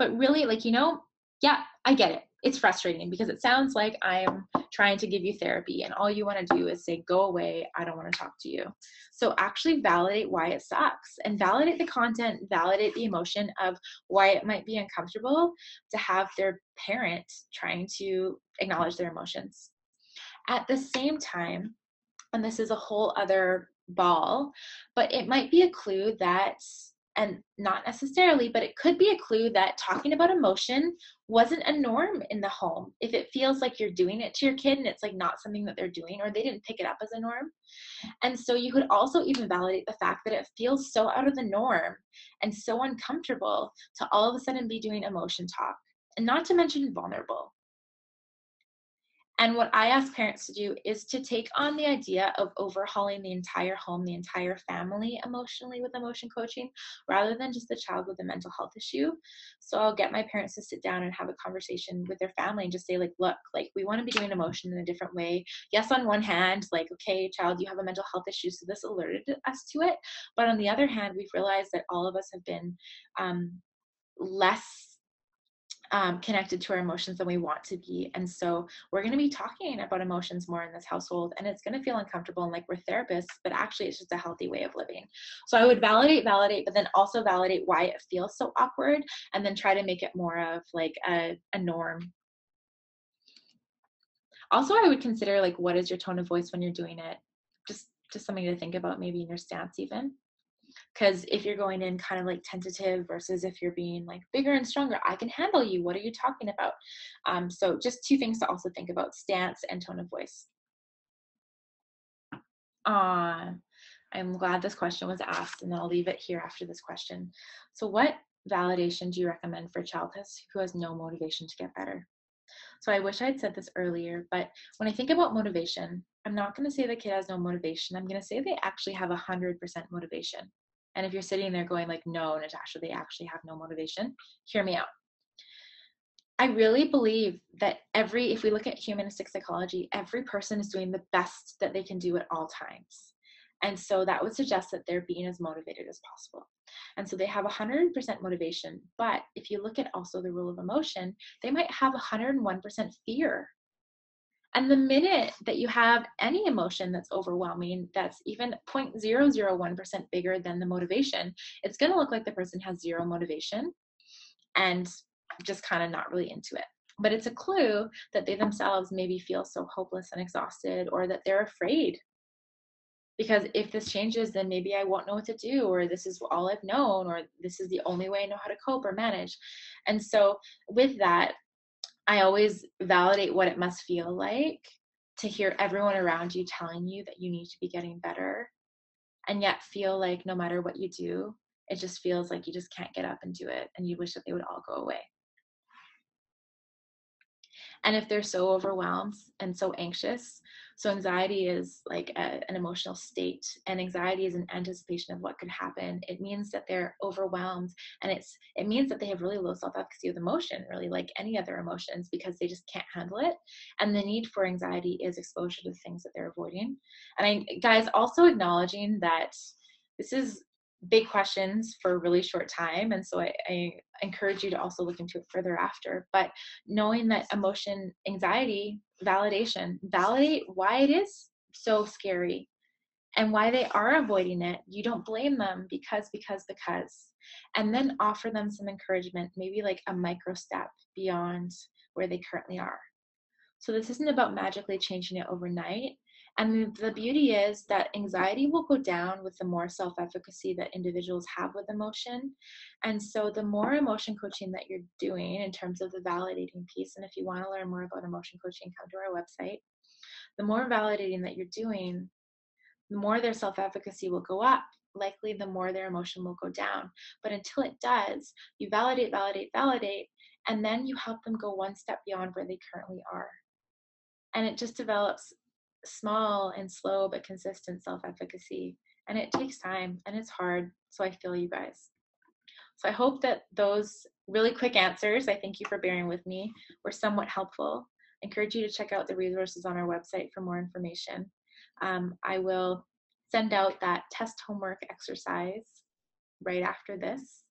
But really, like, yeah, I get it. It's frustrating because it sounds like I'm trying to give you therapy and all you want to do is say, go away, I don't want to talk to you. So actually validate why it sucks, and validate the content, validate the emotion of why it might be uncomfortable to have their parent trying to acknowledge their emotions. At the same time, and this is a whole other ball, but it might be a clue that, and not necessarily, but it could be a clue that talking about emotion wasn't a norm in the home. If it feels like you're doing it to your kid and it's like not something that they're doing, or they didn't pick it up as a norm. And so you could also even validate the fact that it feels so out of the norm and so uncomfortable to all of a sudden be doing emotion talk, and not to mention vulnerable. And what I ask parents to do is to take on the idea of overhauling the entire home, the entire family emotionally with emotion coaching, rather than just the child with a mental health issue. So I'll get my parents to sit down and have a conversation with their family and just say, like, look, like, we want to be doing emotion in a different way. Yes, on one hand, like, okay, child, you have a mental health issue, so this alerted us to it. But on the other hand, we've realized that all of us have been less connected to our emotions than we want to be. And so we're going to be talking about emotions more in this household, and it's going to feel uncomfortable and like we're therapists, but actually it's just a healthy way of living. So I would validate, but then also validate why it feels so awkward, and then try to make it more of like a norm. Also, I would consider, like, what is your tone of voice when you're doing it? Just something to think about, maybe in your stance even. Because if you're going in kind of like tentative versus if you're being like bigger and stronger, I can handle you. What are you talking about? So just two things to also think about: stance and tone of voice. I'm glad this question was asked, and I'll leave it here after this question. So what validation do you recommend for a child who has no motivation to get better? So I wish I'd said this earlier, but when I think about motivation, I'm not going to say the kid has no motivation. I'm going to say they actually have 100% motivation. And if you're sitting there going like, no, Natasha, they actually have no motivation, hear me out. I really believe that if we look at humanistic psychology, every person is doing the best that they can do at all times. And so that would suggest that they're being as motivated as possible. And so they have 100% motivation. But if you look at also the rule of emotion, they might have 101% fear. And the minute that you have any emotion that's overwhelming, that's even 0.001% bigger than the motivation, it's going to look like the person has zero motivation and just kind of not really into it. But it's a clue that they themselves maybe feel so hopeless and exhausted, or that they're afraid. Because if this changes, then maybe I won't know what to do, or this is all I've known, or this is the only way I know how to cope or manage. And so with that, I always validate what it must feel like to hear everyone around you telling you that you need to be getting better, and yet feel like no matter what you do, it just feels like you just can't get up and do it, and you wish that they would all go away. And if they're so overwhelmed and so anxious, so anxiety is like an emotional state, and anxiety is an anticipation of what could happen. It means that they're overwhelmed, and it means that they have really low self-efficacy with emotion, really like any other emotions, because they just can't handle it. And the need for anxiety is exposure to the things that they're avoiding. And guys, also acknowledging that this is big questions for a really short time, and so I encourage you to also look into it further after. But knowing that emotion, anxiety, validate why it is so scary and why they are avoiding it. You don't blame them, because, and then offer them some encouragement, maybe like a micro step beyond where they currently are. So this isn't about magically changing it overnight. And the beauty is that anxiety will go down with the more self-efficacy that individuals have with emotion. And so the more emotion coaching that you're doing in terms of the validating piece, and if you want to learn more about emotion coaching, come to our website. The more validating that you're doing, the more their self-efficacy will go up. Likely the more their emotion will go down. But until it does, you validate, and then you help them go one step beyond where they currently are. And it just develops small and slow but consistent self-efficacy. And it takes time and it's hard. So I feel you guys. So I hope that those really quick answers, I thank you for bearing with me, were somewhat helpful. I encourage you to check out the resources on our website for more information. I will send out that test homework exercise right after this.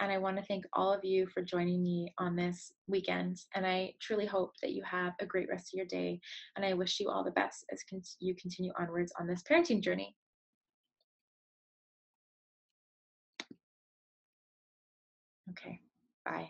And I want to thank all of you for joining me on this weekend. And I truly hope that you have a great rest of your day. And I wish you all the best as you continue onwards on this parenting journey. Okay, bye.